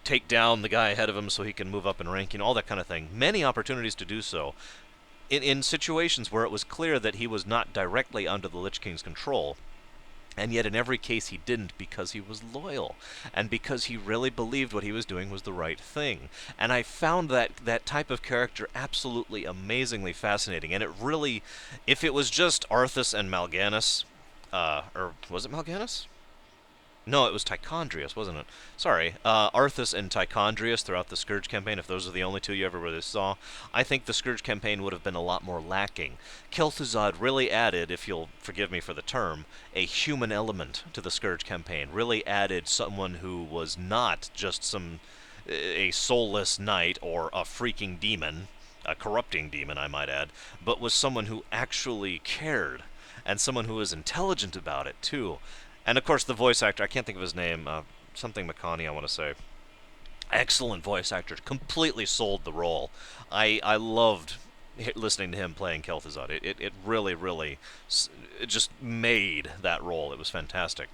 take down the guy ahead of him so he can move up in ranking, all that kind of thing. Many opportunities to do so. In situations where it was clear that he was not directly under the Lich King's control. And yet in every case he didn't, because he was loyal, and because he really believed what he was doing was the right thing. And I found that type of character absolutely amazingly fascinating. And it really, if it was just Arthas and Mal'Ganis, or was it Mal'Ganis? No, it was Tichondrius, wasn't it? Sorry. Arthas and Tichondrius throughout the Scourge campaign, if those are the only two you ever really saw, I think the Scourge campaign would have been a lot more lacking. Kel'Thuzad really added, if you'll forgive me for the term, a human element to the Scourge campaign. Really added someone who was not just a soulless knight or a freaking demon, a corrupting demon, I might add, but was someone who actually cared, and someone who was intelligent about it, too. And, of course, the voice actor, I can't think of his name, something McConaughey, I want to say. Excellent voice actor, completely sold the role. I loved listening to him playing Kel'Thuzad. It really, really it just made that role. It was fantastic.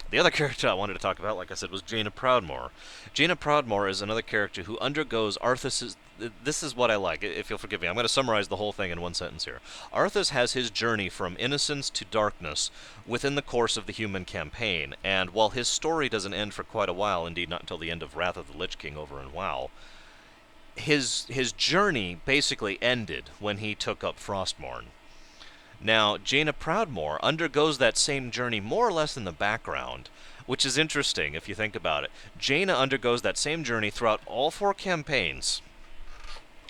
The other character I wanted to talk about, like I said, was Jaina Proudmoore. Jaina Proudmoore is another character who undergoes Arthas'... This is what I like, if you'll forgive me. I'm going to summarize the whole thing in one sentence here. Arthas has his journey from innocence to darkness within the course of the human campaign, and while his story doesn't end for quite a while, indeed not until the end of Wrath of the Lich King over in WoW, his journey basically ended when he took up Frostmourne. Now, Jaina Proudmoore undergoes that same journey more or less in the background, which is interesting if you think about it. Jaina undergoes that same journey throughout all 4 campaigns,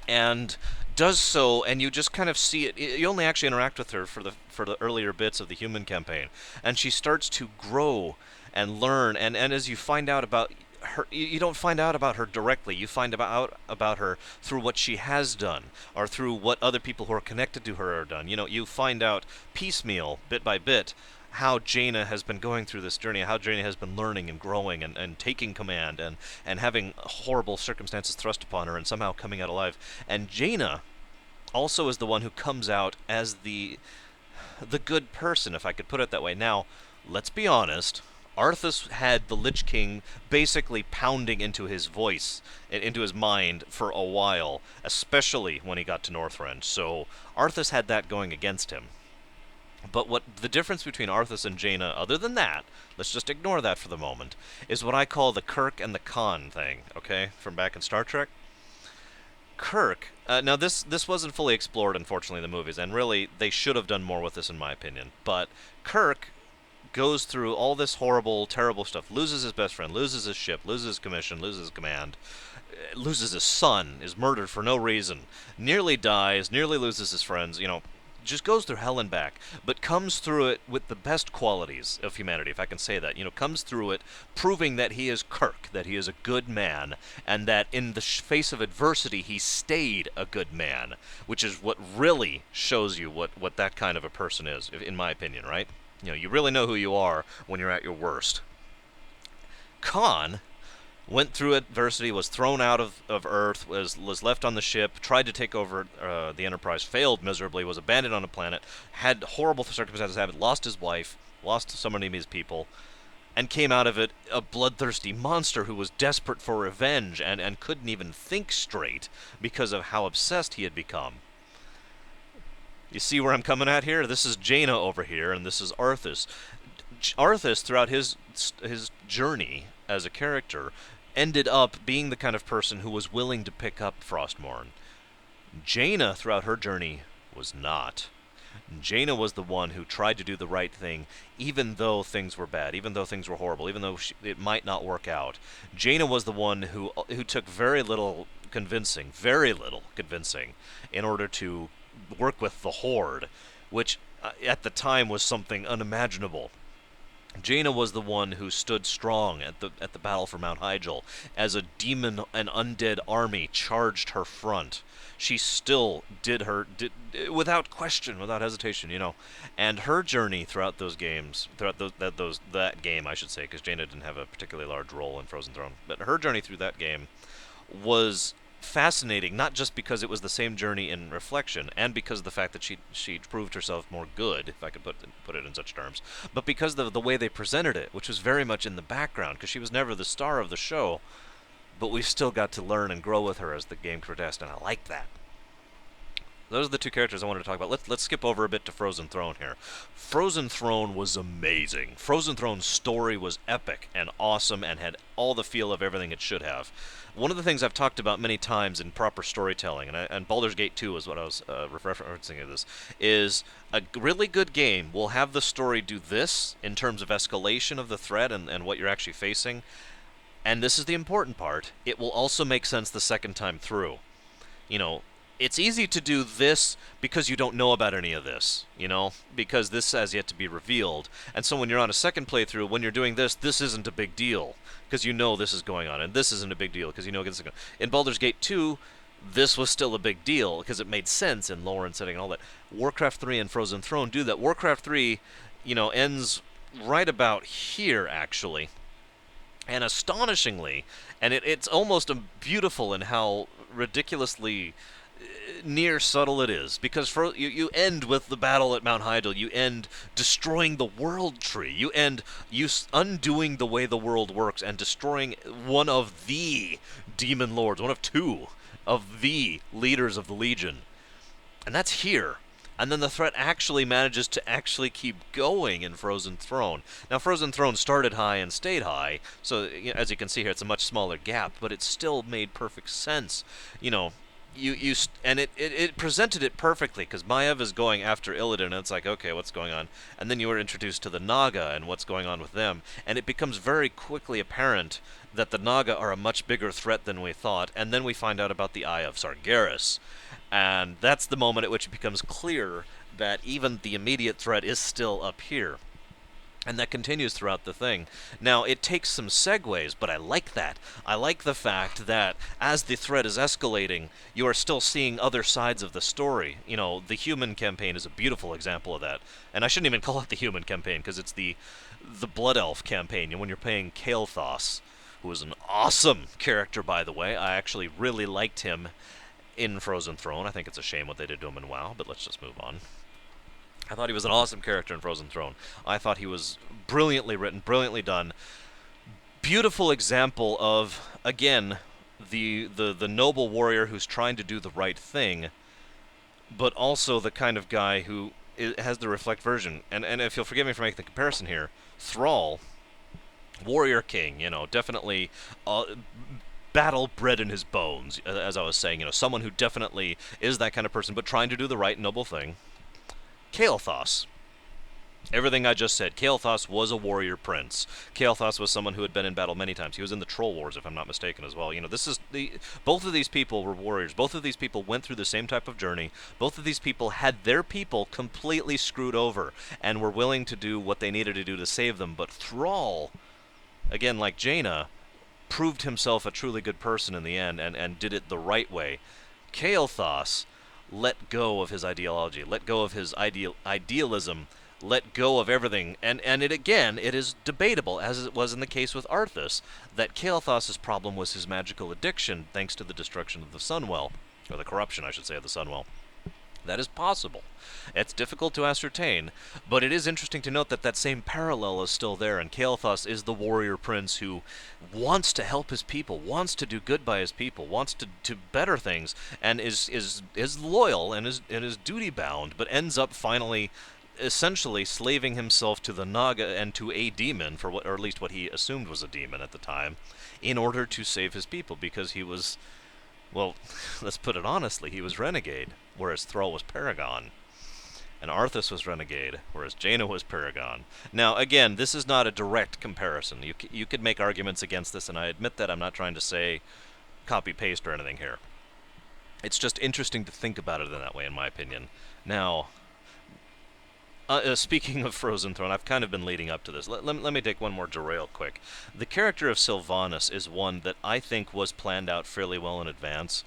and does so, and you just kind of see it. You only actually interact with her for the earlier bits of the human campaign, and she starts to grow and learn, and as you find out about her, you don't find out about her directly. You find out about her through what she has done, or through what other people who are connected to her are done. You find out piecemeal, bit by bit, how Jaina has been going through this journey, how Jaina has been learning and growing and taking command and having horrible circumstances thrust upon her and somehow coming out alive. And Jaina also is the one who comes out as the good person, if I could put it that way. Now, let's be honest. Arthas had the Lich King basically pounding into his voice, into his mind for a while, especially when he got to Northrend. So Arthas had that going against him. But what the difference between Arthas and Jaina, other than that, let's just ignore that for the moment, is what I call the Kirk and the Khan thing, okay, from back in Star Trek. Kirk, now this wasn't fully explored, unfortunately, in the movies, and really, they should have done more with this, in my opinion. But Kirk goes through all this horrible, terrible stuff, loses his best friend, loses his ship, loses his commission, loses his command, loses his son, is murdered for no reason, nearly dies, nearly loses his friends, just goes through hell and back, but comes through it with the best qualities of humanity, if I can say that. Comes through it proving that he is Kirk, that he is a good man, and that in the face of adversity he stayed a good man, which is what really shows you what that kind of a person is, in my opinion, right? You really know who you are when you're at your worst. Khan went through adversity, was thrown out of Earth, was left on the ship, tried to take over the Enterprise, failed miserably, was abandoned on a planet, had horrible circumstances happen, lost his wife, lost so many of his people, and came out of it a bloodthirsty monster who was desperate for revenge and couldn't even think straight because of how obsessed he had become. You see where I'm coming at here? This is Jaina over here, and this is Arthas. Arthas, throughout his journey as a character, ended up being the kind of person who was willing to pick up Frostmourne. Jaina, throughout her journey, was not. Jaina was the one who tried to do the right thing, even though things were bad, even though things were horrible, even though it might not work out. Jaina was the one who took very little convincing, in order to work with the Horde, which at the time was something unimaginable. Jaina was the one who stood strong at the battle for Mount Hyjal as a demon and undead army charged her front. She still did without question, without hesitation, And her journey throughout those games, that game, I should say, because Jaina didn't have a particularly large role in Frozen Throne, but her journey through that game was fascinating, not just because it was the same journey in reflection, and because of the fact that she proved herself more good, if I could put it in such terms, but because of the way they presented it, which was very much in the background, because she was never the star of the show, but we still got to learn and grow with her as the game progressed, and I liked that. Those are the two characters I wanted to talk about. Let's skip over a bit to Frozen Throne here. Frozen Throne was amazing. Frozen Throne's story was epic and awesome and had all the feel of everything it should have. One of the things I've talked about many times in proper storytelling, and Baldur's Gate 2 is what I was referencing to this, is a really good game will have the story do this in terms of escalation of the threat and what you're actually facing. And this is the important part. It will also make sense the second time through. It's easy to do this because you don't know about any of this, because this has yet to be revealed. And so when you're on a second playthrough, when you're doing this isn't a big deal, because you know this is going on, and this isn't a big deal, because you know this is going on. In Baldur's Gate 2, this was still a big deal, because it made sense in lore and setting and all that. Warcraft 3 and Frozen Throne do that. Warcraft 3, ends right about here, actually. And astonishingly, and it's almost beautiful in how ridiculously near subtle it is, because you end with the battle at Mount Hyjal. You end destroying the world tree. You end undoing the way the world works and destroying one of the demon lords, one of two of the leaders of the Legion. And that's here. And then the threat actually manages to actually keep going in Frozen Throne. Now, Frozen Throne started high and stayed high, so as you can see here, it's a much smaller gap, but it still made perfect sense. It presented it perfectly, because Maiev is going after Illidan, and it's like, okay, what's going on? And then you are introduced to the Naga and what's going on with them, and it becomes very quickly apparent that the Naga are a much bigger threat than we thought, and then we find out about the Eye of Sargeras. And that's the moment at which it becomes clear that even the immediate threat is still up here. And that continues throughout the thing. Now, it takes some segues, but I like that. I like the fact that as the threat is escalating, you are still seeing other sides of the story. The human campaign is a beautiful example of that. And I shouldn't even call it the human campaign, because it's the Blood Elf campaign, when you're playing Kel'thuzad, who is an awesome character, by the way. I actually really liked him in Frozen Throne. I think it's a shame what they did to him in WoW, but let's just move on. I thought he was an awesome character in Frozen Throne. I thought he was brilliantly written, brilliantly done. Beautiful example of, again, the noble warrior who's trying to do the right thing, but also the kind of guy who has the reflect version. And if you'll forgive me for making the comparison here, Thrall, warrior king, definitely battle bred in his bones, as I was saying, someone who definitely is that kind of person, but trying to do the right noble thing. Kel'thuzad. Everything I just said. Kel'thuzad was a warrior prince. Kel'thuzad was someone who had been in battle many times. He was in the Troll Wars, if I'm not mistaken, as well. Both of these people were warriors. Both of these people went through the same type of journey. Both of these people had their people completely screwed over and were willing to do what they needed to do to save them. But Thrall, again, like Jaina, proved himself a truly good person in the end and did it the right way. Kel'thuzad let go of his ideology, let go of his idealism, let go of everything, and it is debatable, as it was in the case with Arthas, that Kel'Thuzad's problem was his magical addiction, thanks to the destruction of the Sunwell, or the corruption, I should say, of the Sunwell. That is possible. It's difficult to ascertain, but it is interesting to note that that same parallel is still there, and Kel'Thuzad is the warrior prince who wants to help his people, wants to do good by his people, wants to better things, and is loyal and is duty-bound, but ends up finally essentially slaving himself to the Naga and to a demon, for what, or at least what he assumed was a demon at the time, in order to save his people, because he was, well, let's put it honestly, he was renegade, whereas Thrall was paragon. And Arthas was renegade, whereas Jaina was paragon. Now, again, this is not a direct comparison. You could make arguments against this, and I admit that. I'm not trying to say copy-paste or anything here. It's just interesting to think about it in that way, in my opinion. Now, speaking of Frozen Throne, I've kind of been leading up to this. Let me take one more derail quick. The character of Sylvanas is one that I think was planned out fairly well in advance.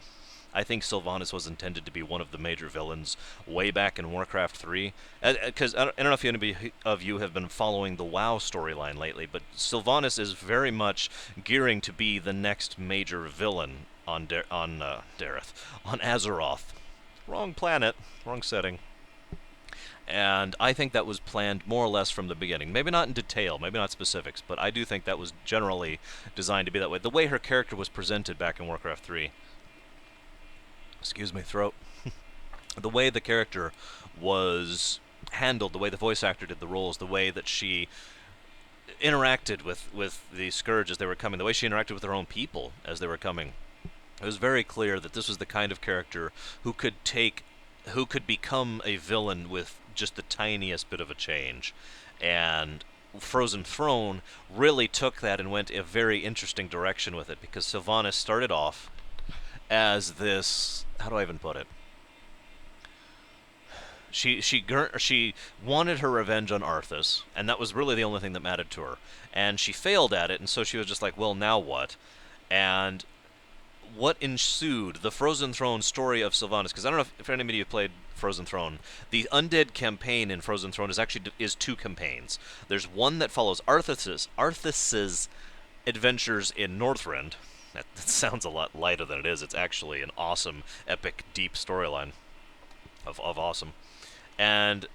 I think Sylvanas was intended to be one of the major villains way back in Warcraft 3. Because I don't know if any of you have been following the WoW storyline lately, but Sylvanas is very much gearing to be the next major villain on Dareth, on Azeroth. Wrong planet, wrong setting. And I think that was planned more or less from the beginning. Maybe not in detail, maybe not specifics, but I do think that was generally designed to be that way. The way her character was presented back in Warcraft 3... Excuse me, throat. The way the character was handled, the way the voice actor did the roles, the way that she interacted with the Scourge as they were coming, the way she interacted with her own people as they were coming. It was very clear that this was the kind of character who could become a villain with just the tiniest bit of a change. And Frozen Throne really took that and went a very interesting direction with it, because Sylvanas started off as this, how do I even put it? She wanted her revenge on Arthas, and that was really the only thing that mattered to her. And she failed at it, and so she was just like, well, now what? And what ensued, the Frozen Throne story of Sylvanas, because I don't know if any of you played Frozen Throne, the Undead campaign in Frozen Throne is two campaigns. There's one that follows Arthas's adventures in Northrend. That sounds a lot lighter than it is. It's actually an awesome, epic, deep storyline of awesome. And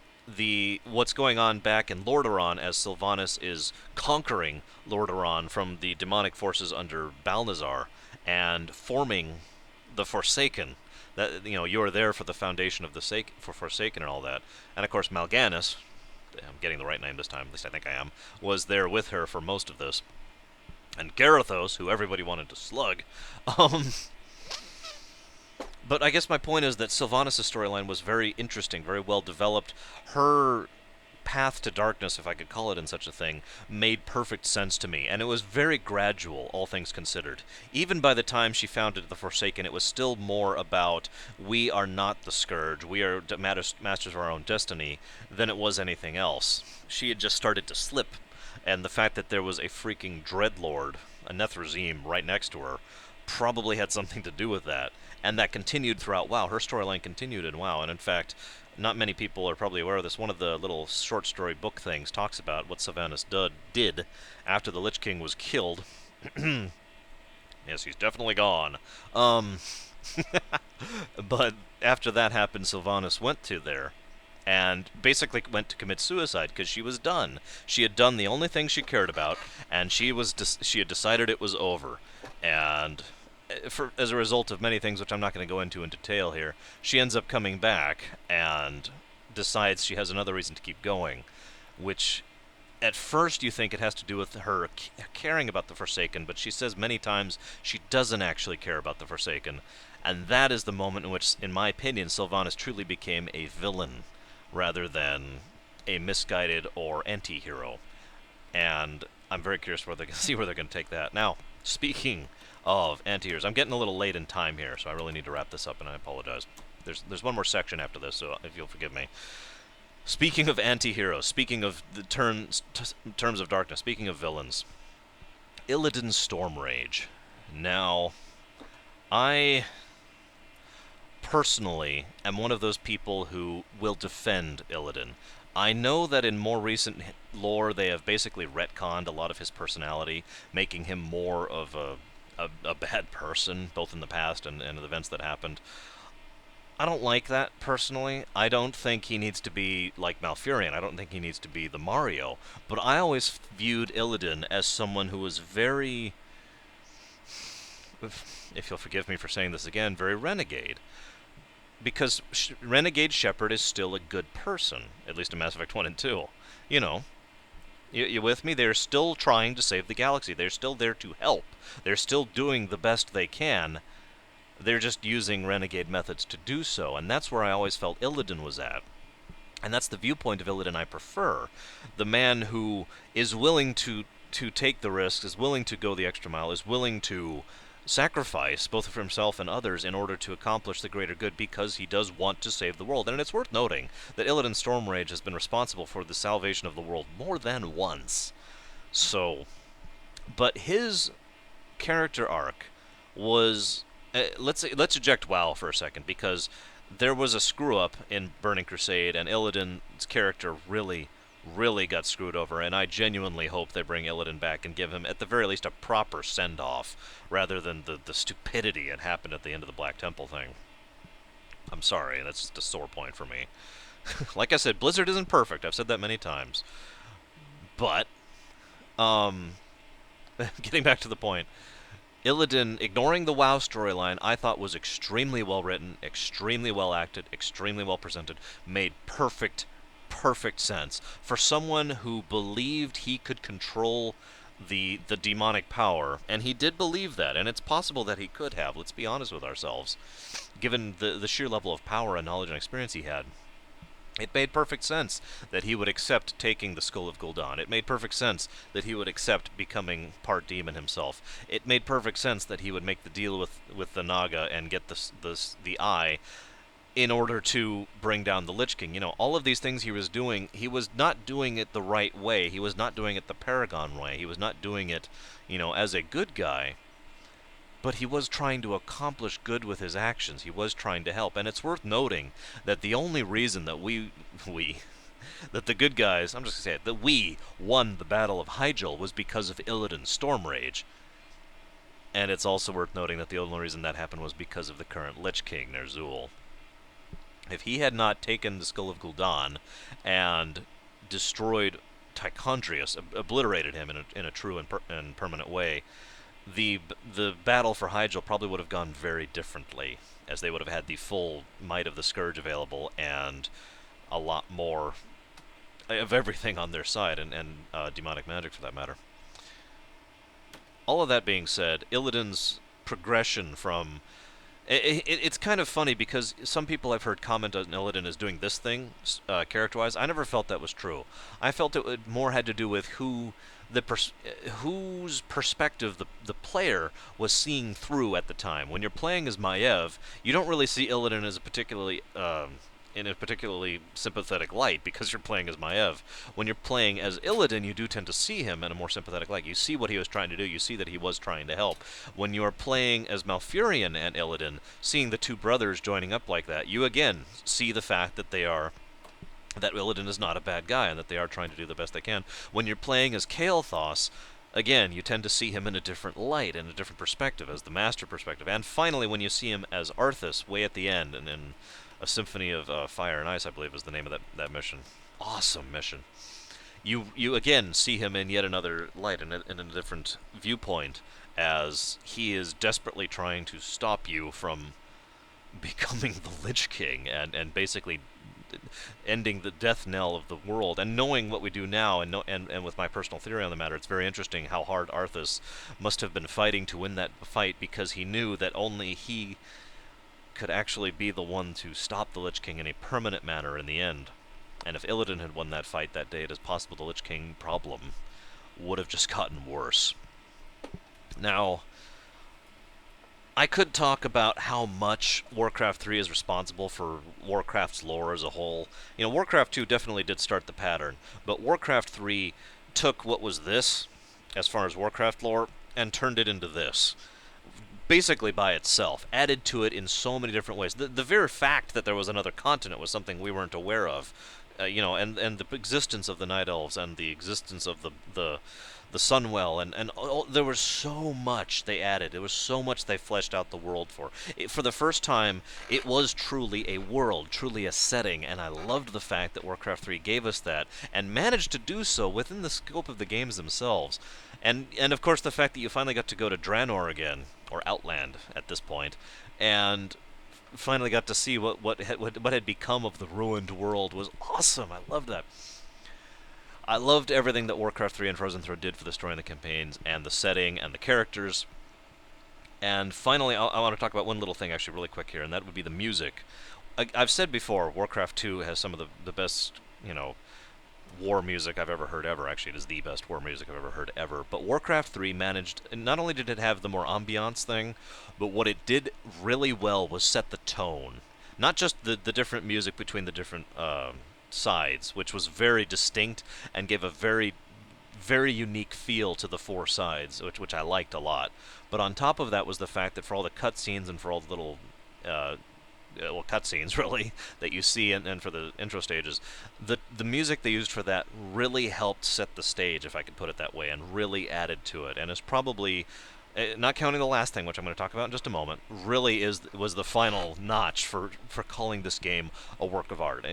what's going on back in Lordaeron as Sylvanas is conquering Lordaeron from the demonic forces under Balnazar and forming the Forsaken. That, you are there for the foundation of the Forsaken and all that. And of course Mal'Ganis, I'm getting the right name this time, at least I think I am, was there with her for most of this. And Garithos, who everybody wanted to slug. But I guess my point is that Sylvanas' storyline was very interesting, very well developed. Her path to darkness, if I could call it in such a thing, made perfect sense to me. And it was very gradual, all things considered. Even by the time she founded the Forsaken, it was still more about, we are not the Scourge, we are masters of our own destiny, than it was anything else. She had just started to slip. And the fact that there was a freaking Dreadlord, a Nethrezim, right next to her, probably had something to do with that. And that continued throughout WoW. Her storyline continued in WoW. And in fact, not many people are probably aware of this. One of the little short story book things talks about what Sylvanas did after the Lich King was killed. Yes, he's definitely gone. But after that happened, Sylvanas went to there. And basically went to commit suicide because she was done. She had done the only thing she cared about, and she had decided it was over. And as a result of many things, which I'm not going to go into in detail here, she ends up coming back and decides she has another reason to keep going, which at first you think it has to do with her caring about the Forsaken, but she says many times she doesn't actually care about the Forsaken. And that is the moment in which, in my opinion, Sylvanas truly became a villain, rather than a misguided or anti-hero. And I'm very curious where they're going to see where they're going to take that. Now, speaking of anti-heroes, I'm getting a little late in time here, so I really need to wrap this up, and I apologize. There's one more section after this, so if you'll forgive me. Speaking of anti-heroes, speaking of the terms of darkness, speaking of villains, Illidan Stormrage. Now, I personally am one of those people who will defend Illidan. I know that in more recent lore they have basically retconned a lot of his personality, making him more of a bad person, both in the past and in the events that happened. I don't like that, personally. I don't think he needs to be like Malfurion. I don't think he needs to be the Mario. But I always viewed Illidan as someone who was very, if you'll forgive me for saying this again, very renegade. because Renegade Shepard is still a good person, at least in Mass Effect 1 and 2. You know, you with me? They're still trying to save the galaxy. They're still there to help. They're still doing the best they can. They're just using renegade methods to do so, and that's where I always felt Illidan was at. And that's the viewpoint of Illidan I prefer. The man who is willing to take the risks, is willing to go the extra mile, is willing to sacrifice both for himself and others in order to accomplish the greater good because he does want to save the world. And it's worth noting that Illidan Stormrage has been responsible for the salvation of the world more than once. So, but his character arc was let's eject WoW for a second, because there was a screw up in Burning Crusade, and Illidan's character really got screwed over, and I genuinely hope they bring Illidan back and give him, at the very least, a proper send-off, rather than the stupidity that happened at the end of the Black Temple thing. I'm sorry, that's just a sore point for me. Like I said, Blizzard isn't perfect. I've said that many times. But, getting back to the point, Illidan, ignoring the WoW storyline, I thought was extremely well written, extremely well acted, extremely well presented, made perfect sense for someone who believed he could control the demonic power, and he did believe that, and it's possible that he could have. Let's be honest with ourselves, given the sheer level of power and knowledge and experience he had. It made perfect sense that he would accept taking the Skull of Gul'dan. It made perfect sense that he would accept becoming part demon himself. It made perfect sense that he would make the deal with the Naga and get the eye in order to bring down the Lich King. You know, all of these things he was doing, he was not doing it the right way. He was not doing it the Paragon way. He was not doing it, you know, as a good guy. But he was trying to accomplish good with his actions. He was trying to help. And it's worth noting that the only reason that that the good guys, I'm just going to say it, that we won the Battle of Hyjal was because of Illidan Stormrage. And it's also worth noting that the only reason that happened was because of the current Lich King, Ner'zhul. If he had not taken the Skull of Gul'dan and destroyed Tichondrius, obliterated him in a true and permanent way, the battle for Hyjal probably would have gone very differently, as they would have had the full might of the Scourge available and a lot more of everything on their side, and demonic magic for that matter. All of that being said, Illidan's progression from... It's kind of funny, because some people I've heard comment on Illidan as doing this thing, character-wise. I never felt that was true. I felt it more had to do with whose perspective the player was seeing through at the time. When you're playing as Maiev, you don't really see Illidan as in a particularly sympathetic light, because you're playing as Maiev. When you're playing as Illidan, you do tend to see him in a more sympathetic light. You see what he was trying to do. You see that he was trying to help. When you're playing as Malfurion and Illidan, seeing the two brothers joining up like that, you again see the fact that that Illidan is not a bad guy, and that they are trying to do the best they can. When you're playing as Kel'Thuzad, again, you tend to see him in a different light, in a different perspective, as the master perspective. And finally, when you see him as Arthas, way at the end, and in A Symphony of Fire and Ice, I believe is the name of that mission. Awesome mission. You again see him in yet another light, in a different viewpoint, as he is desperately trying to stop you from becoming the Lich King, and basically ending the death knell of the world. And knowing what we do now, and with my personal theory on the matter, it's very interesting how hard Arthas must have been fighting to win that fight, because he knew that only he could actually be the one to stop the Lich King in a permanent manner in the end. And if Illidan had won that fight that day, it is possible the Lich King problem would have just gotten worse. Now, I could talk about how much Warcraft 3 is responsible for Warcraft's lore as a whole. You know, Warcraft 2 definitely did start the pattern, but Warcraft 3 took what was this, as far as Warcraft lore, and turned it into this. Basically by itself, added to it in so many different ways. The very fact that there was another continent was something we weren't aware of. You know, and the existence of the Night Elves, and the existence of the Sunwell, and there was so much they added. There was so much they fleshed out the world for. For the first time, it was truly a world, truly a setting, and I loved the fact that Warcraft 3 gave us that, and managed to do so within the scope of the games themselves. And of course the fact that you finally got to go to Draenor again, or Outland at this point, and finally got to see what had become of the ruined world was awesome. I loved that. I loved everything that Warcraft 3 and Frozen Throne did for the story and the campaigns and the setting and the characters. And finally, I want to talk about one little thing actually really quick here, and that would be the music. I've said before, Warcraft 2 has some of the best, war music I've ever heard ever. Actually, it is the best war music I've ever heard ever. But Warcraft 3 managed, not only did it have the more ambiance thing, but what it did really well was set the tone. Not just the different music between the different sides, which was very distinct and gave a very very unique feel to the four sides, which I liked a lot. But on top of that was the fact that for all the cutscenes and for all the little cutscenes really that you see, and for the intro stages, the music they used for that really helped set the stage, if I could put it that way, and really added to it. And is probably, not counting the last thing, which I'm going to talk about in just a moment, really was the final notch for calling this game a work of art.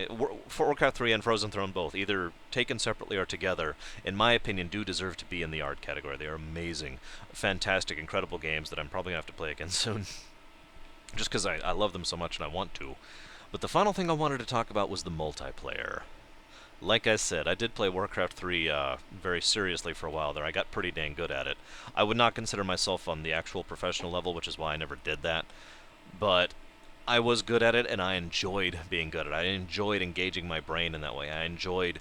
For Warcraft 3 and Frozen Throne both, either taken separately or together, in my opinion, do deserve to be in the art category. They are amazing, fantastic, incredible games that I'm probably going to have to play again soon. Just because I love them so much and I want to. But the final thing I wanted to talk about was the multiplayer. Like I said, I did play Warcraft 3 very seriously for a while there. I got pretty dang good at it. I would not consider myself on the actual professional level, which is why I never did that. But I was good at it, and I enjoyed being good at it. I enjoyed engaging my brain in that way. I enjoyed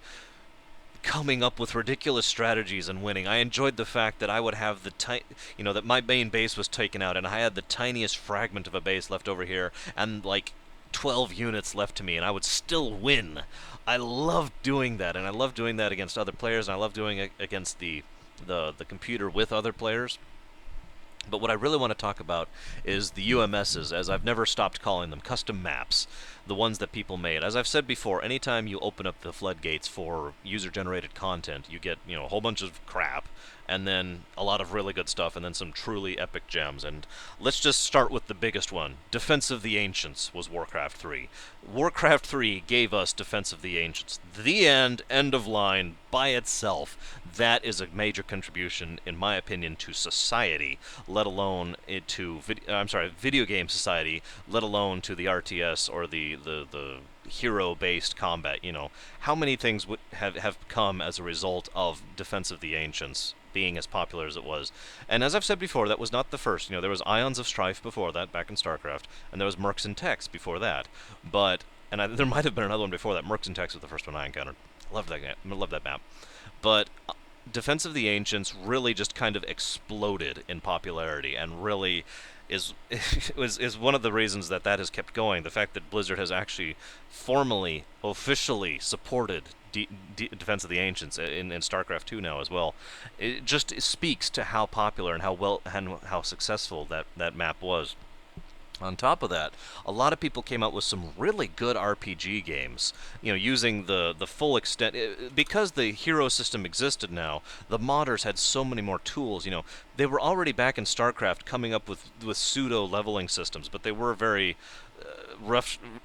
coming up with ridiculous strategies and winning. I enjoyed the fact that I would have that my main base was taken out, and I had the tiniest fragment of a base left over here, and like 12 units left to me, and I would still win. I loved doing that, and I loved doing that against other players, and I loved doing it against the computer with other players. But what I really want to talk about is the UMSs, as I've never stopped calling them, custom maps, the ones that people made. As I've said before, anytime you open up the floodgates for user-generated content, you get, a whole bunch of crap, and then a lot of really good stuff, and then some truly epic gems. And let's just start with the biggest one. Defense of the Ancients was Warcraft 3. Warcraft 3 gave us Defense of the Ancients. The end of line, by itself. That is a major contribution, in my opinion, to society, let alone video game society, let alone to the RTS or the hero-based combat. How many things would have come as a result of Defense of the Ancients being as popular as it was? And as I've said before, that was not the first. There was Ions of Strife before that, back in StarCraft, and there was Mercs and Techs before that. There might have been another one before that. Mercs and Techs was the first one I encountered. Love that map. But Defense of the Ancients really just kind of exploded in popularity, and really is one of the reasons that has kept going. The fact that Blizzard has actually formally, officially supported Defense of the Ancients in StarCraft 2 now as well. It just speaks to how popular and how successful that map was. On top of that, a lot of people came out with some really good RPG games, using the full extent. Because the hero system existed now, the modders had so many more tools. They were already back in StarCraft coming up with pseudo leveling systems, but they were very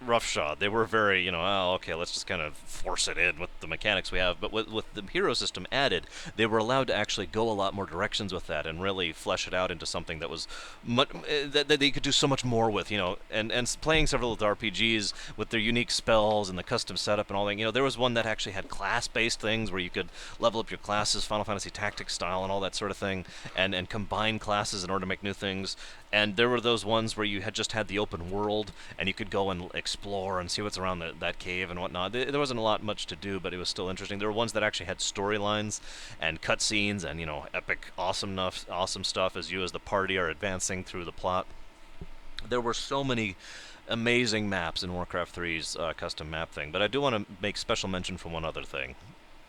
roughshod. They were very, okay, let's just kind of force it in with the mechanics we have. But with the hero system added, they were allowed to actually go a lot more directions with that and really flesh it out into something that was that they could do so much more with, and playing several of the RPGs with their unique spells and the custom setup and all that. There was one that actually had class-based things where you could level up your classes, Final Fantasy Tactics style and all that sort of thing, and combine classes in order to make new things. And there were those ones where you had just had the open world, and you could go and explore and see what's around that cave and whatnot. There wasn't a lot much to do, but it was still interesting. There were ones that actually had storylines and cutscenes and, epic, awesome stuff as the party are advancing through the plot. There were so many amazing maps in Warcraft 3's custom map thing, but I do want to make special mention for one other thing.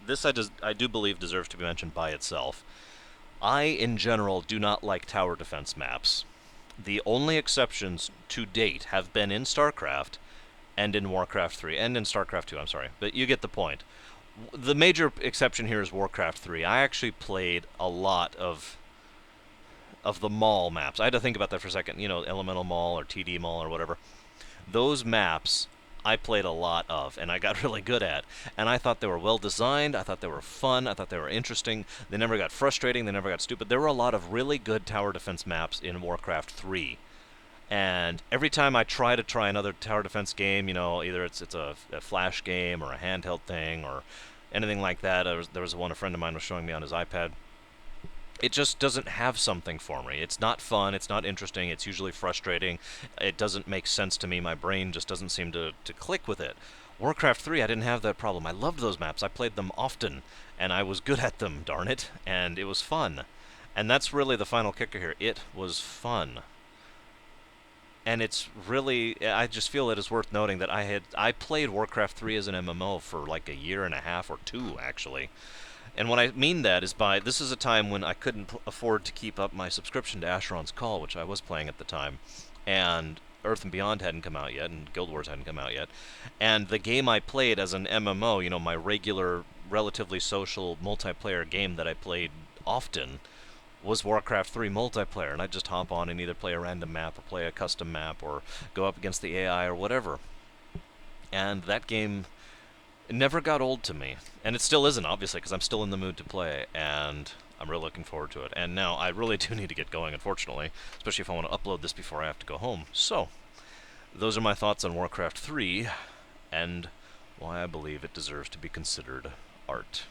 This I do believe deserves to be mentioned by itself. I, in general, do not like tower defense maps. The only exceptions to date have been in StarCraft and in Warcraft 3, and in StarCraft 2, I'm sorry, but you get the point. The major exception here is Warcraft 3. I actually played a lot of the mall maps. I had to think about that for a second, Elemental Mall or TD Mall or whatever. Those maps I played a lot of, and I got really good at. And I thought they were well designed, I thought they were fun, I thought they were interesting. They never got frustrating, they never got stupid. There were a lot of really good tower defense maps in Warcraft 3. And every time I try another tower defense game, you know, either it's a flash game or a handheld thing or anything like that. There was one a friend of mine was showing me on his iPad. It just doesn't have something for me. It's not fun. It's not interesting. It's usually frustrating. It doesn't make sense to me. My brain just doesn't seem to click with it. Warcraft 3, I didn't have that problem. I loved those maps. I played them often, and I was good at them, darn it, and it was fun. And that's really the final kicker here. It was fun. And it's really, I just feel it is worth noting that I played Warcraft 3 as an MMO for like a year and a half or two, actually. And what I mean that is by, this is a time when I couldn't afford to keep up my subscription to Asheron's Call, which I was playing at the time, and Earth and Beyond hadn't come out yet, and Guild Wars hadn't come out yet. And the game I played as an MMO, you know, my regular, relatively social multiplayer game that I played often, was Warcraft 3 multiplayer, and I'd just hop on and either play a random map or play a custom map or go up against the AI or whatever. And that game, it never got old to me. And it still isn't, obviously, because I'm still in the mood to play, and I'm really looking forward to it. And now I really do need to get going, unfortunately, especially if I want to upload this before I have to go home. So, those are my thoughts on Warcraft 3, and why I believe it deserves to be considered art.